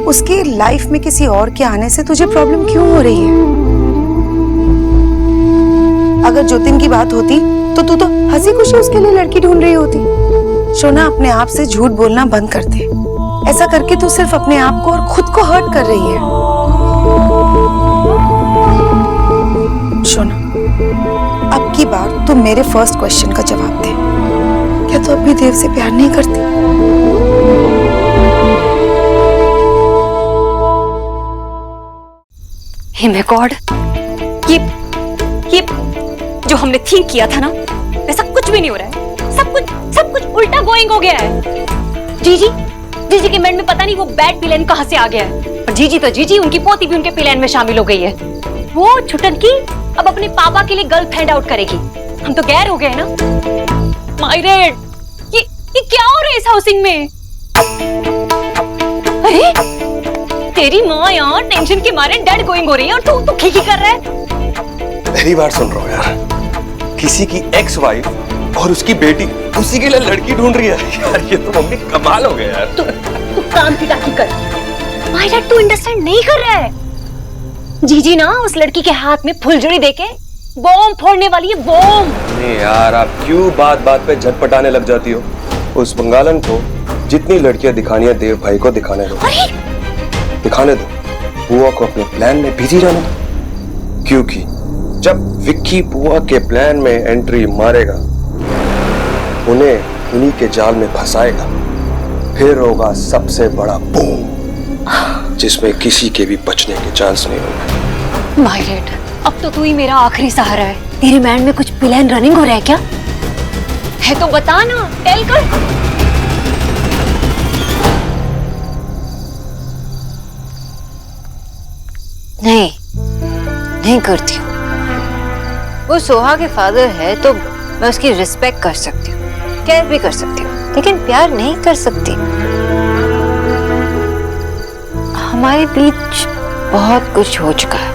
Speaker 3: उसकी लाइफ में किसी और के आने से तुझे प्रॉब्लम क्यों हो रही है? अगर ज्योतिन की बात होती तो तू तो हंसी खुशी उसके लिए लड़की ढूंढ रही होती। शोना अपने आप से झूठ बोलना बंद कर दे। ऐसा करके तू सिर्फ अपने आप को और खुद को हर्ट कर रही है। शोना, अब की बार तू मेरे फर्स्ट क्वेश्चन का जवाब दे। क्या तू अब भी देव से प्यार नहीं करती?
Speaker 7: हे माय गॉड, ये जो हमने थिंक किया था ना, वैसा कुछ भी नहीं हो रहा है। सब कुछ उल्टा गोइंग हो गया है। जीजी के माइंड में पता नहीं वो बैड प्लान कहां से आ गया है। और जीजी, उनकी पोती भी उनके प्लान में शामिल हो गई है। वो छुटनकी अब अपने पापा के लिए गर्ल फाइंड आउट करेगी। हम तो गैर हो गए ना। मायरेड, ये क्या हो रहा है इस हाउसिंग में? अरे तेरी माँ यार टेंशन के मारे डेड गोइंग हो रही है और तू खीखी कर रहा है।
Speaker 11: पहली बार सुन रहा हूँ यार, किसी की एक्स वाइफ और उसकी बेटी उसी के लिए लड़की ढूंढ रही है। यार ये तो मम्मी कमाल हो गया यार।
Speaker 7: तू काम की टाकी कर। मायरेड, तू अंडरस्टैंड नहीं कर रहा है। जीजी ना उस लड़की के हाथ में फुलझड़ी देके बॉम्ब फोड़ने वाली है, बॉम्ब।
Speaker 11: नहीं यार, आप क्यों बात बात पे झटपटाने लग जाती हो? उस बंगालन को जितनी लड़कियां दिखानी है देव भाई को दिखाने दो। दिखाने दो, बुआ को अपने प्लान में बिजी रहने दो। क्योंकि जब विक्की बुआ के प्लान में एंट्री मारेगा, उन्हें उन्हीं के जाल में फंसाएगा, फिर होगा सबसे बड़ा बूम, जिसमें किसी के भी बचने के चांस नहीं होंगे।
Speaker 7: मायरेड, अब तो तू ही मेरा आखिरी सहारा है। तेरे माइंड में कुछ प्लान रनिंग हो रहा है क्या? है तो बता ना, टेल कर।
Speaker 2: नहीं करती हूँ। वो सोहा के फादर है तो मैं उसकी रिस्पेक्ट कर सकती हूँ, केयर भी कर सकती हूँ, लेकिन प्यार नहीं कर सकती। हमारे बीच बहुत कुछ हो चुका है,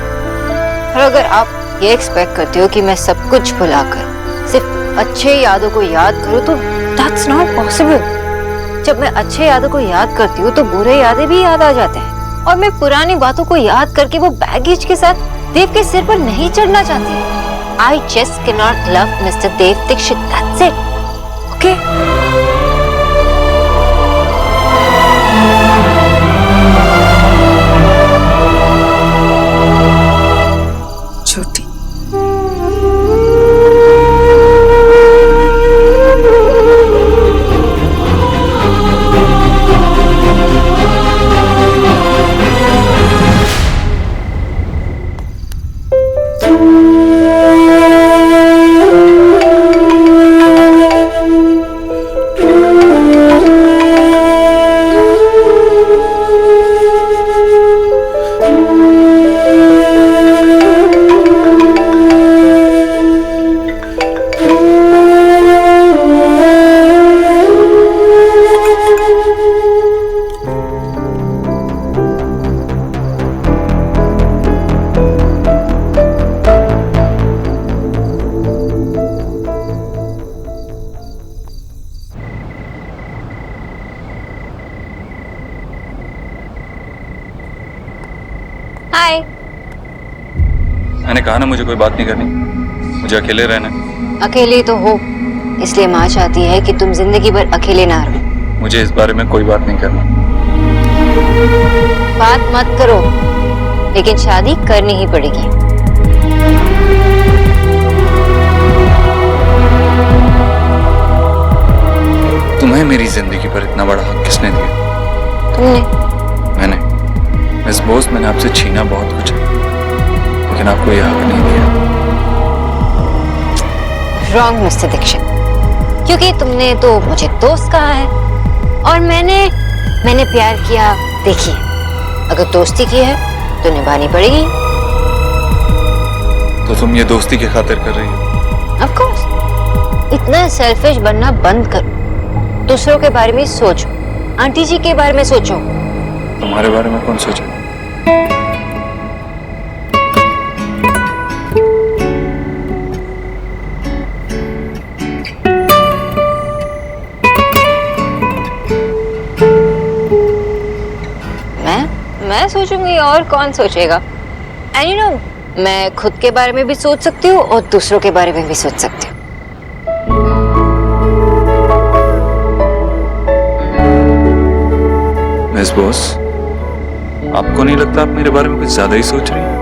Speaker 2: और अगर आप ये एक्सपेक्ट करते हो कि मैं सब कुछ भुलाकर सिर्फ अच्छे यादों को याद करूँ तो दैट्स नॉट पॉसिबल। जब मैं अच्छे यादों को याद करती हूँ तो बुरे यादें भी याद आ जाते हैं। और मैं पुरानी बातों को याद करके वो बैगेज के साथ देव के सिर पर नहीं चढ़ना चाहती। I just can not love mister Dev Dixit, that's it. Okay
Speaker 3: छोटी
Speaker 2: हाय।
Speaker 8: मैंने कहा ना मुझे कोई बात नहीं करनी, मुझे अकेले रहना है।
Speaker 2: अकेले तो हो, इसलिए माँ चाहती है कि तुम जिंदगी भर अकेले ना रहो।
Speaker 8: मुझे इस बारे में कोई बात नहीं करना।
Speaker 2: बात मत करो, लेकिन शादी करनी ही पड़ेगी।
Speaker 8: तुम्हें मेरी जिंदगी पर इतना बड़ा हक किसने दिया?
Speaker 2: तुमने।
Speaker 8: मैंने। मिस बोस, मैंने आपसे छीना बहुत कुछ है, लेकिन आपको यह हक नहीं दिया।
Speaker 2: रॉन्ग मिस्टर दीक्षित, क्योंकि तुमने तो मुझे दोस्त कहा है और मैंने प्यार किया। देखिए, अगर दोस्ती की है तो निभानी पड़ेगी।
Speaker 8: तो तुम ये दोस्ती की खातिर कर रही हो?
Speaker 2: Of course. इतना सेल्फिश बनना बंद करो, दूसरों के बारे में सोचो। आंटी जी के बारे में सोचो।
Speaker 8: तुम्हारे बारे में कौन सोचे?
Speaker 2: मैं सोचूंगी और कौन सोचेगा? एंड यू नो, मैं खुद के बारे में भी सोच सकती हूँ और दूसरों के बारे में भी सोच सकती हूँ।
Speaker 8: मिस बॉस, आपको नहीं लगता आप मेरे बारे में कुछ ज्यादा ही सोच रही हैं?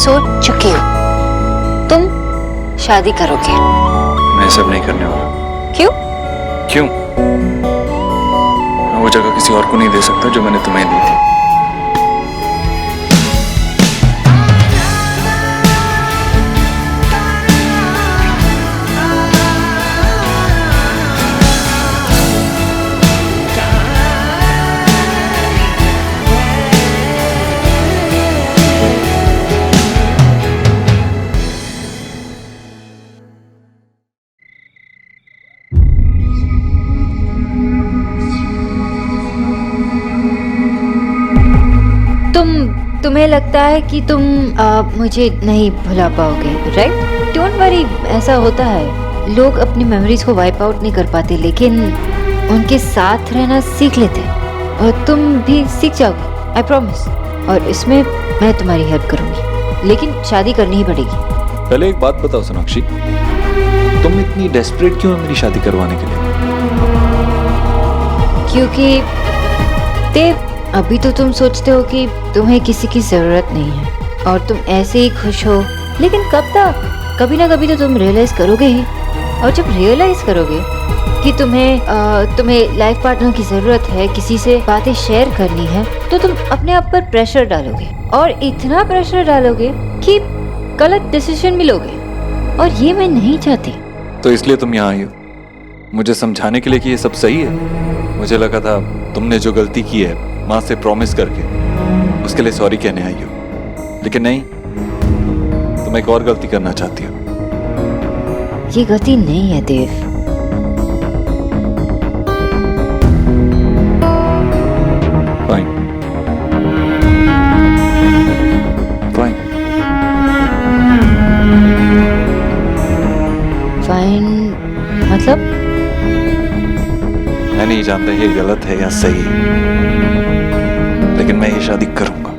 Speaker 2: सोच चुकी हो। तुम शादी करोगे?
Speaker 8: मैं सब नहीं करने वाला।
Speaker 2: क्यों?
Speaker 8: क्यों? मैं वो जगह किसी और को नहीं दे सकता जो मैंने तुम्हें दी थी।
Speaker 2: तुम्हें लगता है कि तुम मुझे नहीं भुला पाओगे, राइट? डोंट वरी, ऐसा होता है। लोग अपनी मेमोरीज को वाइप आउट नहीं कर पाते, लेकिन उनके साथ रहना सीख लेते हैं और तुम भी सीख जाओगे, आई प्रॉमिस। और इसमें मैं तुम्हारी हेल्प करूंगी, लेकिन शादी करनी ही पड़ेगी।
Speaker 8: पहले एक बात बताओ सोनाक्षी, तुम इतनी डेस्परेट क्यों हो मेरी शादी करवाने के लिए?
Speaker 2: क्योंकि देव, अभी तो तुम सोचते हो कि तुम्हें किसी की जरूरत नहीं है और तुम ऐसे ही खुश हो, लेकिन कब तक? कभी ना कभी तो तुम रियलाइज करोगे ही। और जब रियलाइज करोगे कि तुम्हें लाइफ पार्टनर की जरूरत है, किसी से बातें शेयर करनी है, तो तुम अपने आप पर प्रेशर डालोगे और इतना प्रेशर डालोगे कि गलत डिसीजन भी लोगे, और ये मैं नहीं चाहती।
Speaker 8: तो इसलिए तुम यहाँ आई हो मुझे समझाने के लिए कि ये सब सही है? मुझे लगा था तुमने जो गलती की है माँ से प्रॉमिस करके, उसके लिए सॉरी कहने आई हो, लेकिन नहीं, तुम एक और गलती करना चाहती हो।
Speaker 2: ये गलती नहीं है देव।
Speaker 8: फाइन फाइन
Speaker 2: फाइन मतलब?
Speaker 8: जानता ये गलत है या सही, लेकिन मैं ये शादी करूंगा।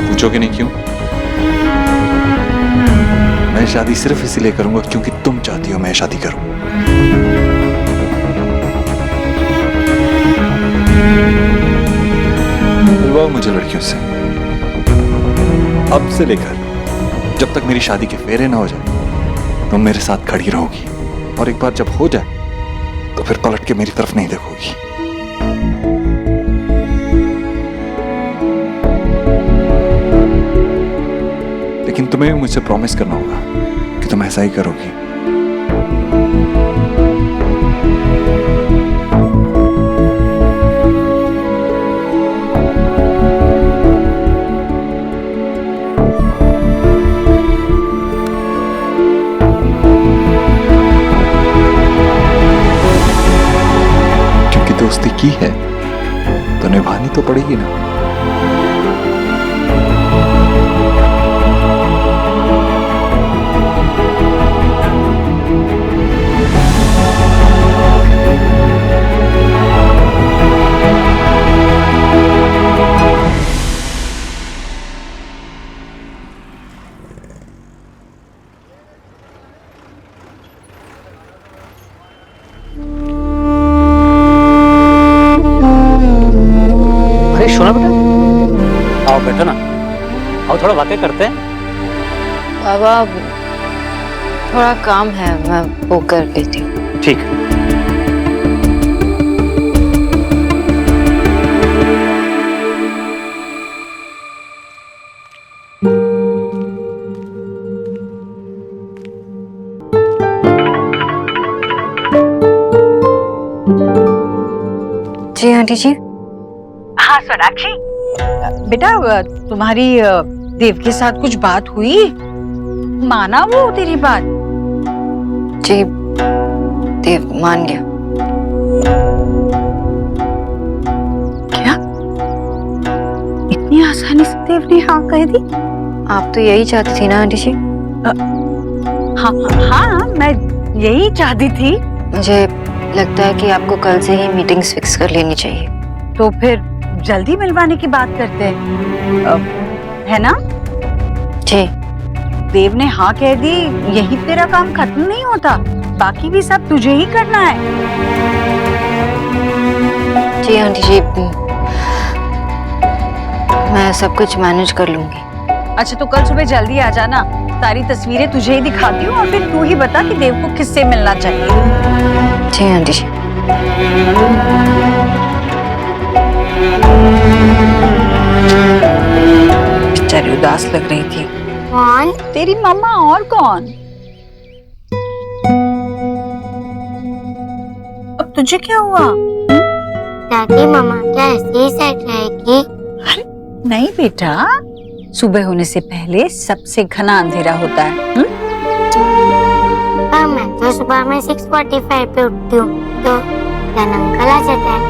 Speaker 8: पूछोगे नहीं क्यों? मैं शादी सिर्फ इसीलिए करूंगा क्योंकि तुम चाहती हो मैं शादी करूं। मिलवाओ मुझे लड़कियों से। अब से लेकर जब तक मेरी शादी के फेरे ना हो जाए तुम मेरे साथ खड़ी रहोगी, और एक बार जब हो जाए तो फिर पलट के मेरी तरफ नहीं देखोगी। लेकिन तुम्हें भी मुझसे प्रॉमिस करना होगा कि तुम ऐसा ही करोगी। क्योंकि दोस्ती की है तो निभानी तो पड़ेगी ना।
Speaker 4: अरे सोना बेटा, आओ बैठो ना, आओ थोड़ा बातें करते हैं।
Speaker 2: बाबा थोड़ा काम है, मैं वो कर लेती हूँ।
Speaker 4: ठीक है।
Speaker 2: जी आंटी जी।
Speaker 10: हाँ सोनाक्षी, बेटा तुम्हारी देव के साथ कुछ बात हुई? माना वो तेरी बात?
Speaker 2: जी देव मान गया।
Speaker 10: क्या इतनी आसानी से देव ने हाँ कह दी?
Speaker 2: आप तो यही चाहती थी ना आंटी जी?
Speaker 10: हाँ हाँ, मैं यही चाहती थी।
Speaker 2: मुझे लगता है कि आपको कल से ही मीटिंग्स फिक्स कर लेनी चाहिए।
Speaker 10: तो फिर जल्दी मिलवाने की बात करते हैं, है ना?
Speaker 2: जी।
Speaker 10: देव ने हाँ कह दी, यही तेरा काम खत्म नहीं होता, बाकी भी सब तुझे ही करना है।
Speaker 2: जी आंटी जी, मैं सब कुछ मैनेज कर लूंगी।
Speaker 10: अच्छा तो कल सुबह जल्दी आ जाना, सारी तस्वीरें तुझे ही दिखाती हूँ और फिर तू ही बता कि देव को किससे मिलना चाहिए।
Speaker 2: जी आंटी जी।
Speaker 10: बेचारी उदास लग रही थी।
Speaker 9: कौन?
Speaker 10: तेरी मम्मा, और कौन? अब तुझे क्या हुआ?
Speaker 9: दादी मामा क्या ऐसे ही सेट रहेगी?
Speaker 10: नहीं बेटा, सुबह होने से पहले सबसे घना अंधेरा होता है।
Speaker 9: हाँ, मैं तो सुबह में 6:45 पे उठती हूँ, तो धन अंकल आ जाता है।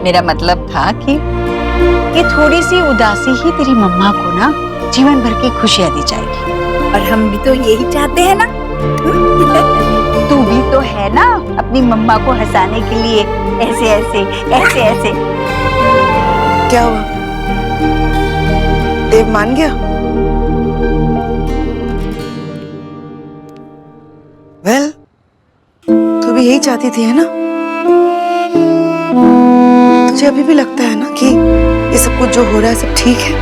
Speaker 10: मेरा मतलब था कि ये थोड़ी सी उदासी ही तेरी मम्मा को ना जीवन भर की खुशियां दी जाएगी, और हम भी तो यही चाहते हैं ना। तू भी तो है ना अपनी मम्मा को हंसाने के लिए ऐसे ऐसे ऐसे ऐसे।
Speaker 3: क्या हुआ? देव मान गया? वेल, तू भी यही चाहती थी, है ना? तुझे अभी भी लगता है ना कि ये सब कुछ जो हो रहा है सब ठीक है?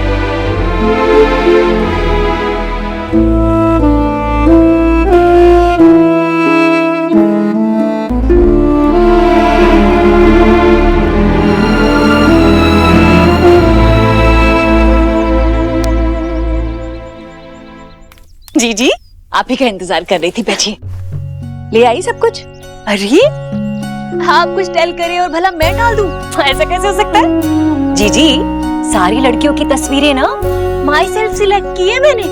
Speaker 10: जी जी, आप ही का इंतजार कर रही थी, बैठिए। ले आई सब कुछ? अरे आप कुछ टेल करे और भला मैं डाल दूं? ऐसा कैसे हो सकता है? जी जी, सारी लड़कियों की तस्वीरें ना माई सेल्फ सिलेक्ट की है मैंने।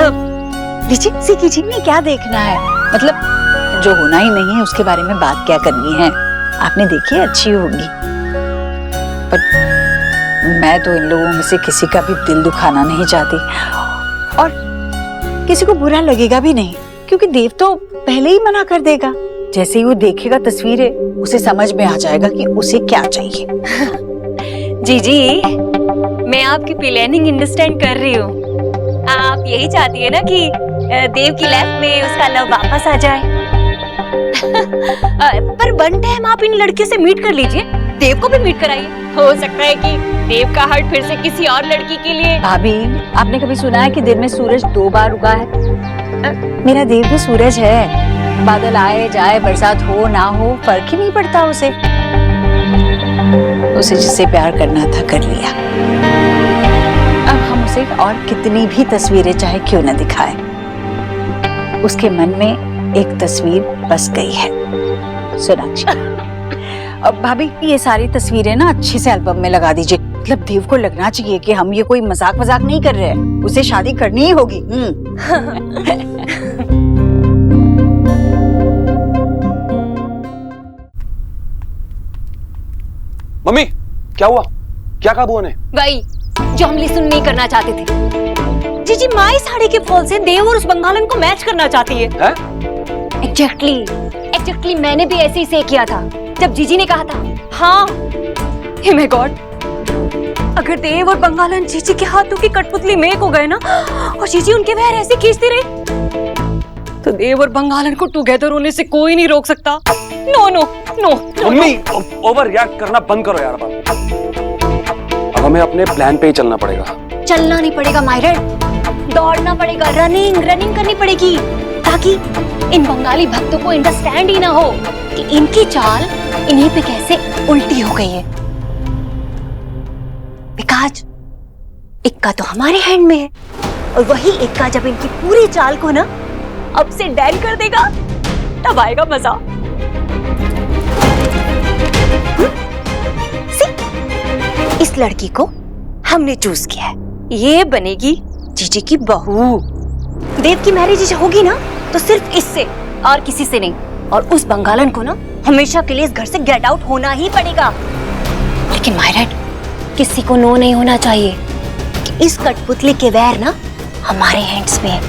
Speaker 10: अब लीजिए, सी कीजिए, नहीं क्या देखना है, मतलब जो होना ही नहीं है उसके बारे में बात क्या करनी है। आपने देखी, अच्छी होगी, पर मैं तो इन लोगों में से किसी का भी दिल दुखाना नहीं चाहती, और किसी को बुरा लगेगा भी नहीं, क्योंकि देव तो पहले ही मना कर देगा। जैसे ही वो देखेगा तस्वीरें उसे समझ में आ जाएगा कि उसे क्या चाहिए।
Speaker 7: जीजी, मैं आपकी प्लानिंग अंडरस्टैंड कर रही हूँ। आप यही चाहती है ना कि देव की लाइफ में उसका लव वापस आ जाए। पर वन टाइम आप इन लड़कियों से मीट कर लीजिए, देव को भी मीट कराइए। हो सकता है कि देव का हार्ट फिर से किसी और लड़की के लिए।
Speaker 10: भाभी, आपने कभी सुना है कि दिन में सूरज 2 बार उगा है? मेरा देव भी सूरज है। बादल आए जाए, बरसात हो ना हो, फर्क ही नहीं पड़ता उसे। उसे जिससे प्यार करना था कर लिया। अब हम उसे और कितनी भी तस्वीरें चाहे क्यों न दिखाएं, उसके मन में एक तस्वीर बस गई है, सोनाक्षी। अब भाभी, ये सारी तस्वीरें ना अच्छे से एल्बम में लगा दीजिए। मतलब देव को लगना चाहिए कि हम ये कोई मजाक नहीं कर रहे हैं, उसे शादी करनी ही होगी।
Speaker 11: मम्मी, क्या हुआ? क्या कहा बुआ ने?
Speaker 6: वही जो हम लिसन नहीं करना चाहते थे। जीजी, माई साड़ी के फॉल से देव और उस बंगालन को मैच करना चाहती है। एग्जैक्टली मैंने भी ऐसे ही से किया था जब जीजी ने कहा था। हाँ, हे माय गॉड, अगर देव और बंगालन जीजी के हाथों की कठपुतली में एक हो गए ना, और जीजी उनके पैर ऐसे खींचती रही, तो देव और बंगालन को टुगेदर होने से कोई नहीं रोक सकता। No no no.
Speaker 11: Mummy, over react करना बंद करो यार। अब हमें अपने प्लान पे ही चलना पड़ेगा।
Speaker 6: चलना नहीं पड़ेगा मायरन, दौड़ना पड़ेगा, रनिंग करनी पड़ेगी, ताकि इन बंगाली भक्तों को अंडरस्टैंड ही ना हो कि इनकी चाल इन्हीं पे कैसे उल्टी हो गई है। विकास, इक्का तो हमारे हैंड में है, और वही इक्का जब इनकी पूरी चाल को ना अपसेट डाउन कर देगा, तब आएगा मजा। इस लड़की को हमने चूज किया है, ये बनेगी जीजी की बहू। देव की मैरिज होगी ना तो सिर्फ इससे और किसी से नहीं, और उस बंगालन को ना हमेशा के लिए इस घर से गेट आउट होना ही पड़ेगा। लेकिन मायरट, किसी को नो नहीं होना चाहिए कि इस कठपुतली के वैर ना हमारे हैंड्स में है।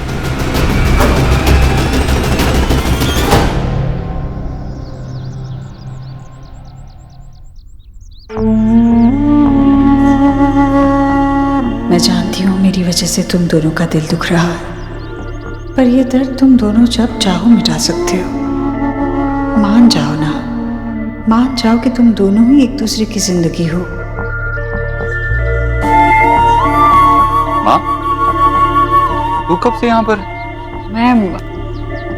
Speaker 10: मैं जानती हूँ मेरी वजह से तुम दोनों का दिल दुख रहा है, पर ये दर्द तुम दोनों जब चाहो मिटा सकते हो। मान जाओ ना, मान जाओ कि तुम दोनों ही एक दूसरे की जिंदगी हो।
Speaker 8: माँ, तू कब से यहाँ पर?
Speaker 10: मैं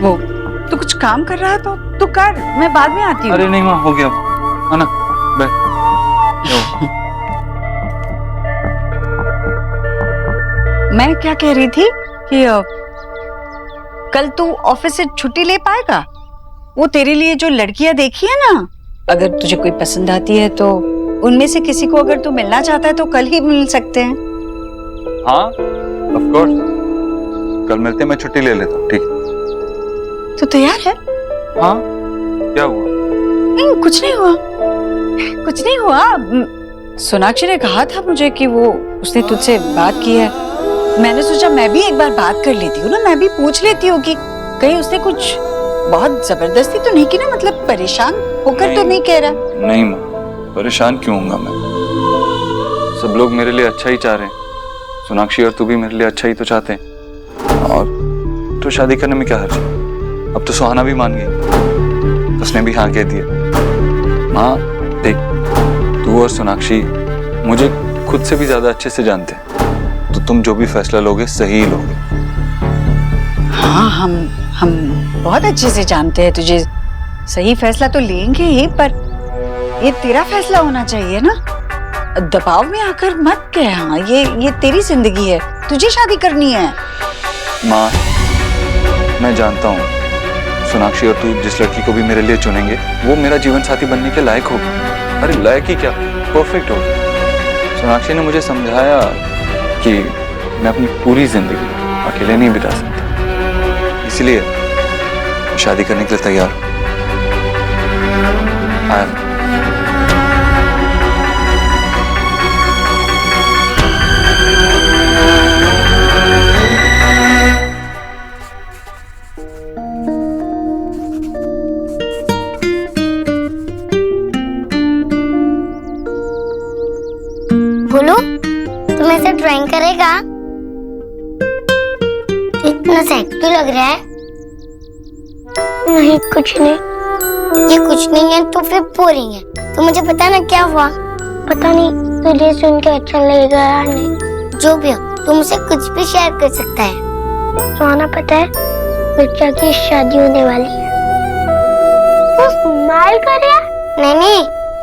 Speaker 10: वो तू कुछ काम कर रहा है तो तू कर, मैं बाद में आती हूँ।
Speaker 8: अरे नहीं माँ, हो गया, आना बैठ।
Speaker 10: मैं क्या कह रही थी कि कल तू ऑफिस से छुट्टी ले पाएगा? वो तेरे लिए जो लड़कियां देखी है ना, अगर तुझे कोई पसंद आती है तो उनमें से किसी को अगर तू मिलना चाहता है तो कल ही मिल सकते हैं।
Speaker 8: हाँ, ऑफ कोर्स, कल मिलते हैं, मैं छुट्टी ले लेता हूँ। ठीक,
Speaker 10: तू तैयार है?
Speaker 8: हाँ, क्या हुआ?
Speaker 10: नहीं, कुछ नहीं हुआ, कुछ नहीं हुआ। सोनाक्षी ने कहा था मुझे कि वो उसने तुझसे बात की है। मैंने सोचा मैं भी एक बार बात कर लेती हूँ ना, मैं भी पूछ लेती हूँ कि कहीं उसने कुछ बहुत जबरदस्ती तो नहीं की ना, मतलब परेशान होकर तो नहीं कह रहा।
Speaker 8: नहीं माँ, परेशान क्यों होऊंगा मैं? सब लोग मेरे लिए अच्छा ही चाह रहे हैं। सोनाक्षी और तू भी मेरे लिए अच्छा ही तो चाहते हैं, और तो शादी करने में क्या हर्ज है? अब तो सुहाना भी मान गई, उसने भी हाँ कह दिया। माँ देख, तू और सोनाक्षी मुझे खुद से भी ज्यादा अच्छे से जानते हैं, तो तुम जो भी फैसला लोगे सही ही लोगे।
Speaker 10: हाँ, हम बहुत अच्छे से जानते हैं तुझे, सही फैसला तो लेंगे ही, पर ये तेरा फैसला होना चाहिए ना। दबाव में आकर मत कह। हाँ, ये तेरी जिंदगी है, तुझे शादी करनी है।
Speaker 8: माँ, मैं जानता हूँ सोनाक्षी और तू जिस लड़की को भी मेरे लिए चुनेंगे वो मेरा जीवन साथी बनने के लायक होगी। अरे लायक ही क्या, परफेक्ट होगी। सोनाक्षी ने मुझे समझाया कि मैं अपनी पूरी जिंदगी अकेले नहीं बिता सकता, इसलिए शादी करने के लिए तैयार हूं।
Speaker 9: से ड्राइंग करेगा? इतना सेक्स क्यों लग रहा है? नहीं कुछ नहीं। ये कुछ नहीं है तो फिर बोरिंग है। तो मुझे पता ना क्या हुआ? पता नहीं, तुझे सुन के अच्छा लगेगा या नहीं। जो भी हो, तुम मुझसे कुछ भी शेयर कर सकता है। सुहाना पता है बच्चा की शादी होने वाली है। वो स्माइल कर रहा है? नहीं,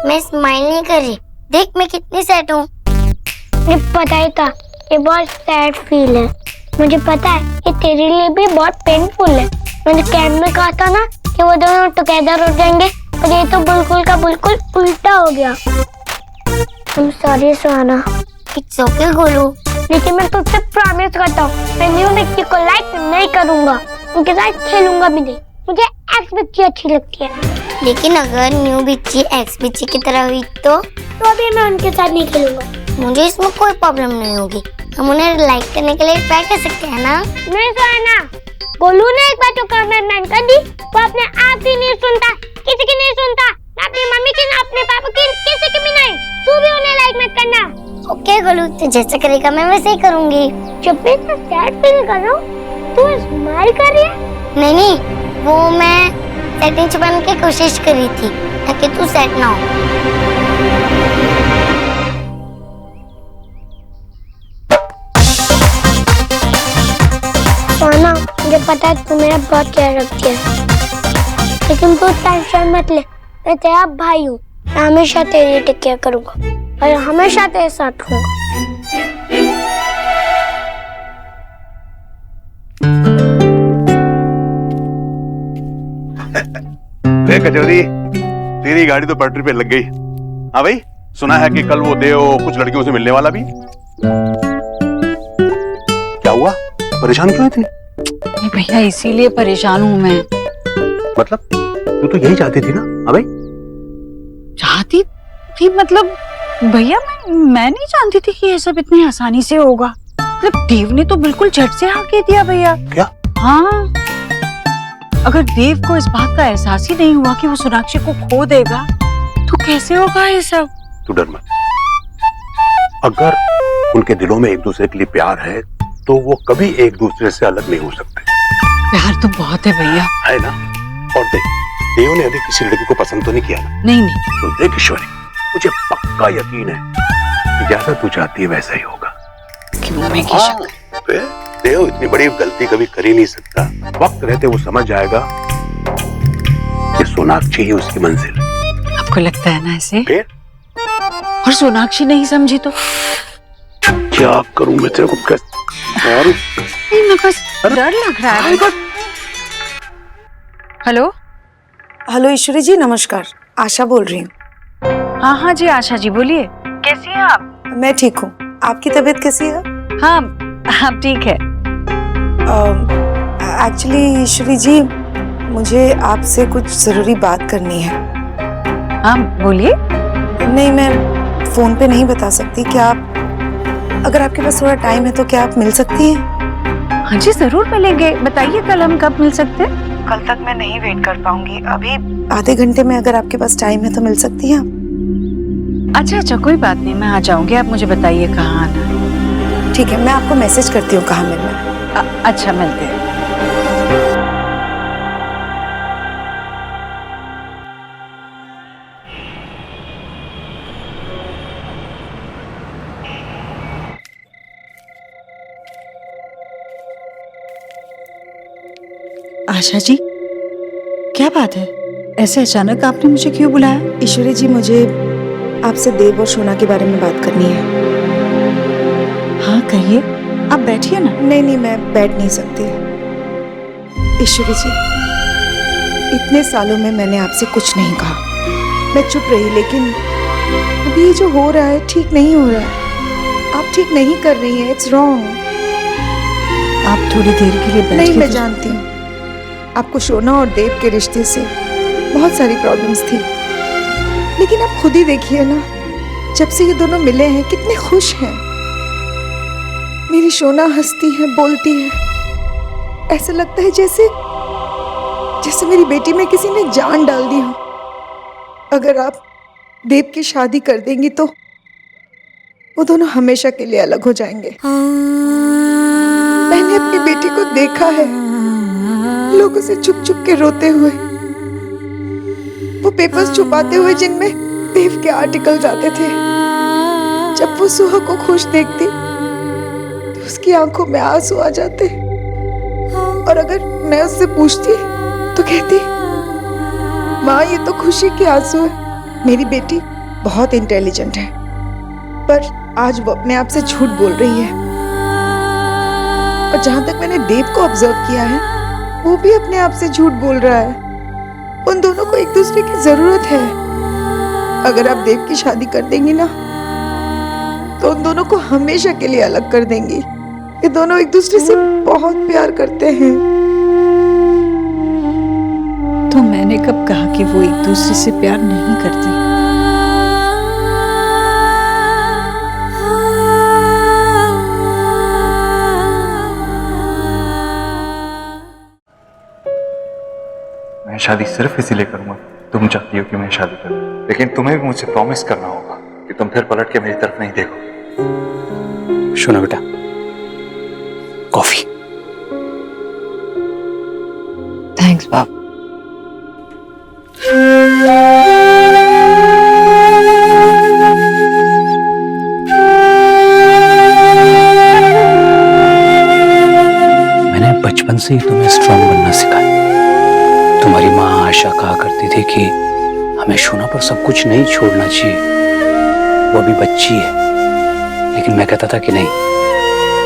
Speaker 9: मैं स्माइल नहीं कर रही। देख मैं कितनी सैड हूँ। मुझे पता ही था ये बहुत सैड फील है। मुझे पता है ये तेरे लिए भी बहुत पेनफुल है। मैंने कैंप में कहा था ना कि वो दोनों टुगेदर हो जाएंगे, और ये तो बिल्कुल का बिल्कुल उल्टा हो गया। I'm sorry Suhana. It's okay Golu. लेकिन मैं तुझसे प्रॉमिस करता हूँ मैं न्यू मिक्की को लाइक नहीं करूँगा, उनके साथ खेलूंगा भी नहीं। मुझे एक्स बिच्ची अच्छी लगती है। लेकिन अगर न्यू बिच्ची एक्स बिच्ची की तरह हुई तो अभी मैं उनके साथ नहीं खेलूंगा। मुझे इसमें कोई प्रॉब्लम नहीं होगी। हम उन्हें लाइक करने के लिए ट्राई कर सकते हैं ना? नहीं सुहाना, गोलू ने एक बार तो कमिटमेंट कर दी, वो अपने आप ही नहीं सुनता, किसी की नहीं सुनता, ना अपनी मम्मी की ना अपने पापा की, किसी की भी नहीं। तू भी उन्हें लाइक मत करना। ओके गोलू, तू जैसे करेगा मैं वैसे ही करूंगी। जब भी मैं सैड फील कर रहा हूँ तू स्माइल कर रही है। नहीं, वो मैं सेटिंग छुपाने की कोशिश कर रही थी ताकि तू सैड ना हो। सोना, मुझे पता है तू मेरा बहुत ख्याल रखती है, लेकिन तू टेंशन मत ले। मैं तेरा भाई हूँ, मैं हमेशा तेरी टेक केयर करूँगा और हमेशा तेरे साथ हूँ।
Speaker 12: कचौरी, तेरी गाड़ी तो पटरी पे लग गई। हाँ भाई, सुना है कि कल वो देव कुछ लड़कियों से मिलने वाला भी। क्या हुआ, परेशान क्यों इतनी?
Speaker 10: भैया इसीलिए परेशान हूँ मैं।
Speaker 12: मतलब तू तो यही चाहती थी ना? हाँ भाई,
Speaker 10: चाहती थी मतलब भैया मैं नहीं जानती थी कि ये सब इतनी आसानी से होगा। मतलब देव ने तो बिल्कुल झट से हाँ कह दिया भैया।
Speaker 12: क्या?
Speaker 10: हाँ, अगर देव को इस बात का एहसास ही नहीं हुआ कि वो सोनाक्षी को खो देगा तो कैसे होगा ये सब?
Speaker 12: तू डर मत। अगर उनके दिलों में एक दूसरे के लिए प्यार है तो वो कभी एक दूसरे से अलग नहीं हो सकते।
Speaker 10: प्यार तो बहुत है भैया।
Speaker 12: है ना? और देख, देव ने अभी किसी लड़की को पसंद तो नहीं किया ना?
Speaker 10: नहीं।
Speaker 12: तो देख ईश्वरी, मुझे पक्का यकीन है कि जैसा तू चाहती है वैसा ही होगा।
Speaker 10: क्यों मैं की शक?
Speaker 12: देव इतनी बड़ी गलती कभी कर ही नहीं सकता। वक्त रहते वो समझ जाएगा कि सोनाक्षी ही उसकी मंजिल है।
Speaker 10: आपको लगता है ना ऐसे?
Speaker 12: फिर?
Speaker 10: और सोनाक्षी नहीं समझी तो
Speaker 12: क्या करूं मैं तेरे को?
Speaker 10: नहीं, मैं बस डर लग रहा है। हेलो
Speaker 3: हेलो ईश्वरी जी, नमस्कार। आशा बोल रही हूँ।
Speaker 10: हाँ जी आशा जी, बोलिए। कैसी हैं आप?
Speaker 3: मैं ठीक हूँ, आपकी तबीयत कैसी है?
Speaker 10: हाँ, आप ठीक है।
Speaker 3: एक्चुअली ईश्वरी जी, मुझे आपसे कुछ जरूरी बात करनी है।
Speaker 10: हाँ बोलिए।
Speaker 3: नहीं, मैं फोन पे नहीं बता सकती। क्या आप, अगर आपके पास थोड़ा टाइम है तो क्या आप मिल सकती हैं?
Speaker 10: हाँ जी जरूर मिलेंगे, बताइए कल हम कब मिल सकते हैं?
Speaker 3: कल तक मैं नहीं वेट कर पाऊंगी, अभी आधे घंटे में अगर आपके पास टाइम है तो मिल सकती हैं आप?
Speaker 10: अच्छा कोई बात नहीं, मैं आ जाऊंगी। आप मुझे बताइए कहाँ आना है।
Speaker 3: ठीक है, मैं आपको मैसेज करती हूँ कहाँ मिलना है।
Speaker 10: अच्छा, मिलते हैं।
Speaker 3: आशा जी, क्या बात है? ऐसे अचानक आपने मुझे क्यों बुलाया? ईश्वरी जी, मुझे आपसे देव और सोना के बारे में बात करनी है। हाँ कहिए, आप बैठिए ना। नहीं, मैं बैठ नहीं सकती। ईश्वरी जी, इतने सालों में मैंने आपसे कुछ नहीं कहा, मैं चुप रही, लेकिन अभी ये जो हो रहा है ठीक नहीं हो रहा है। आप ठीक नहीं कर रही हैं, इट्स रॉन्ग।
Speaker 10: आप थोड़ी देर के लिए बैठिए।
Speaker 3: नहीं, मैं जानती हूँ आपको सोना और देव के रिश्ते से बहुत सारी प्रॉब्लम्स थी, लेकिन आप खुद ही देखिए ना, जब से ये दोनों मिले हैं कितने खुश हैं। मेरी सोना हंसती है, बोलती है, ऐसा लगता है जैसे मेरी बेटी में किसी ने जान डाल दी हो। अगर आप देव की शादी कर देंगी तो वो दोनों हमेशा के लिए अलग हो जाएंगे। मैंने अपनी बेटी को देखा है लोगों से चुप चुप के रोते हुए, वो पेपर्स छुपाते हुए जिनमें देव के आर्टिकल्स आते थे। जब वो सुहा को खुश देखती तो उसकी आंखों में आंसू आ जाते, और अगर मैं उससे पूछती तो कहती, माँ ये तो खुशी के आंसू है। मेरी बेटी बहुत इंटेलिजेंट है, पर आज वो अपने आप से झूठ बोल रही है। और जहां तक मैंने देव को ऑब्जर्व किया है, वो भी अपने आप से झूठ बोल रहा है। उन दोनों को एक दूसरे की जरूरत है। अगर आप देव की शादी कर देंगी ना, तो उन दोनों को हमेशा के लिए अलग कर देंगी। ये दोनों एक दूसरे से बहुत प्यार करते हैं।
Speaker 10: तो मैंने कब कहा कि वो एक दूसरे से प्यार नहीं करती?
Speaker 8: मैं शादी सिर्फ इसीलिए करूंगा तुम चाहती हो कि मैं शादी करूं, लेकिन तुम्हें भी मुझसे प्रॉमिस करना होगा कि तुम फिर पलट के मेरी तरफ नहीं देखो।
Speaker 4: सुनो बेटा, कॉफी।
Speaker 2: थैंक्स बाप।
Speaker 4: मैंने बचपन से ही तुम्हें स्ट्रांग बनना सिखाया। तुम्हारी माँ आशा कहा करती थी कि हमें शोना पर सब कुछ नहीं छोड़ना चाहिए, वो अभी बच्ची है। लेकिन मैं कहता था कि नहीं,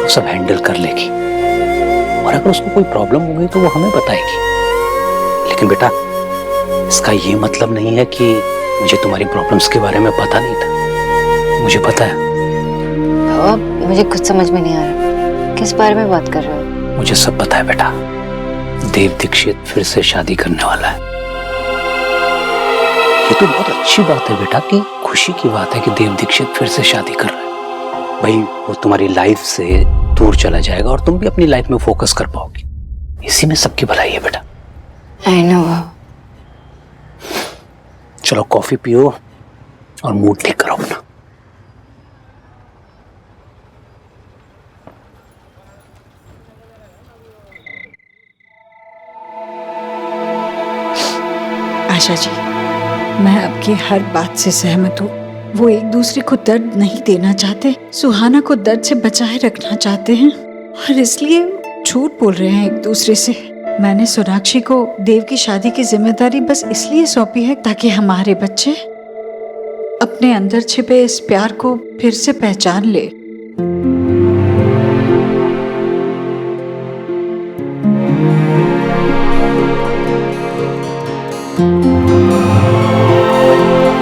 Speaker 4: वो सब हैंडल कर लेगी, और अगर उसको कोई प्रॉब्लम हो गई तो वो हमें बताएगी। लेकिन बेटा, इसका ये मतलब नहीं है कि मुझे तुम्हारी प्रॉब्लम्स के बारे में पता नहीं था। मुझे पता है।
Speaker 2: बाबा, मुझे कुछ समझ में नहीं आ रहा, किस बारे में बात कर रहे हो?
Speaker 4: मुझे सब पता है बेटा। देव दीक्षित फिर से शादी करने वाला है। ये तो बहुत अच्छी बात है बेटा, कि खुशी की बात है कि देव दीक्षित फिर से शादी कर रहा है। भाई, वो तुम्हारी लाइफ से दूर चला जाएगा और तुम भी अपनी लाइफ में फोकस कर पाओगी। इसी में सबकी भलाई है बेटा।
Speaker 2: I know.
Speaker 4: चलो कॉफी पियो और मूड ठीक करो अपना।
Speaker 10: आशा जी, मैं आपकी हर बात से सहमत हूँ। वो एक दूसरे को दर्द नहीं देना चाहते, सुहाना को दर्द से बचाए रखना चाहते हैं, और इसलिए झूठ बोल रहे हैं एक दूसरे से। मैंने सोनाक्षी को देव की शादी की जिम्मेदारी बस इसलिए सौंपी है ताकि हमारे बच्चे अपने अंदर छिपे इस प्यार को फिर से पहचान ले।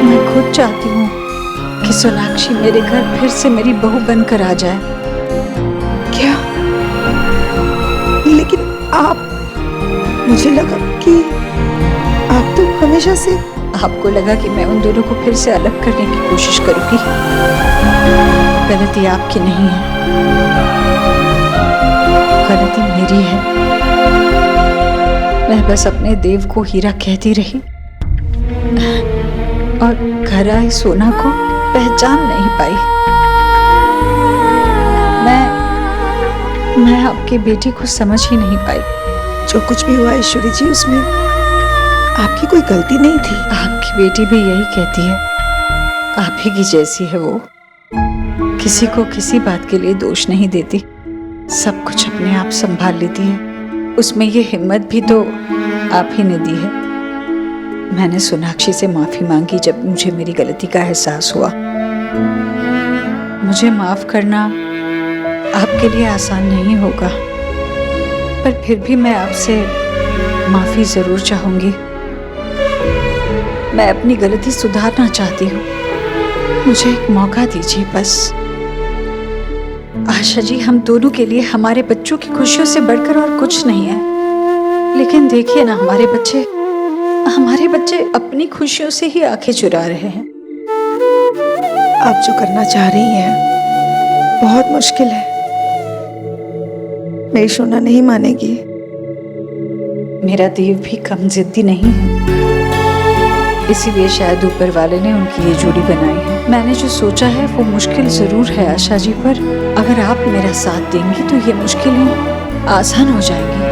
Speaker 10: मैं खुद चाहती हूँ कि सोनाक्षी मेरे घर फिर से मेरी बहू बनकर आ जाए।
Speaker 3: क्या? लेकिन आप, मुझे लगा कि आप तो हमेशा से।
Speaker 10: आपको लगा कि मैं उन दोनों को फिर से अलग करने की कोशिश करूंगी। गलती आपकी नहीं है, गलती मेरी है। मैं बस अपने देव को हीरा कहती रही और घर आई सोना को पहचान नहीं पाई। मैं आपकी बेटी को समझ ही नहीं पाई।
Speaker 3: जो कुछ भी हुआ ईश्वरी जी, उसमें आपकी कोई गलती नहीं थी।
Speaker 10: आपकी बेटी भी यही कहती है, आप ही की जैसी है वो। किसी को किसी बात के लिए दोष नहीं देती, सब कुछ अपने आप संभाल लेती है। उसमें ये हिम्मत भी तो आप ही ने दी है। मैंने सोनाक्षी से माफी मांगी जब मुझे मेरी गलती का एहसास हुआ। मुझे माफ करना आपके लिए आसान नहीं होगा, पर फिर भी मैं आपसे माफी जरूर चाहूंगी। मैं अपनी गलती सुधारना चाहती हूँ, मुझे एक मौका दीजिए बस। आशा जी, हम दोनों के लिए हमारे बच्चों की खुशियों से बढ़कर और कुछ नहीं है। लेकिन देखिए ना, हमारे बच्चे अपनी खुशियों से ही आंखें चुरा रहे हैं।
Speaker 3: आप जो करना चाह रही हैं बहुत मुश्किल है। मेरी सोना नहीं मानेगी।
Speaker 10: मेरा देव भी कम जिद्दी नहीं है। इसीलिए शायद ऊपर वाले ने उनकी ये जोड़ी बनाई है। मैंने जो सोचा है वो मुश्किल जरूर है आशा जी, पर अगर आप मेरा साथ देंगी तो ये मुश्किलें आसान हो जाएंगी।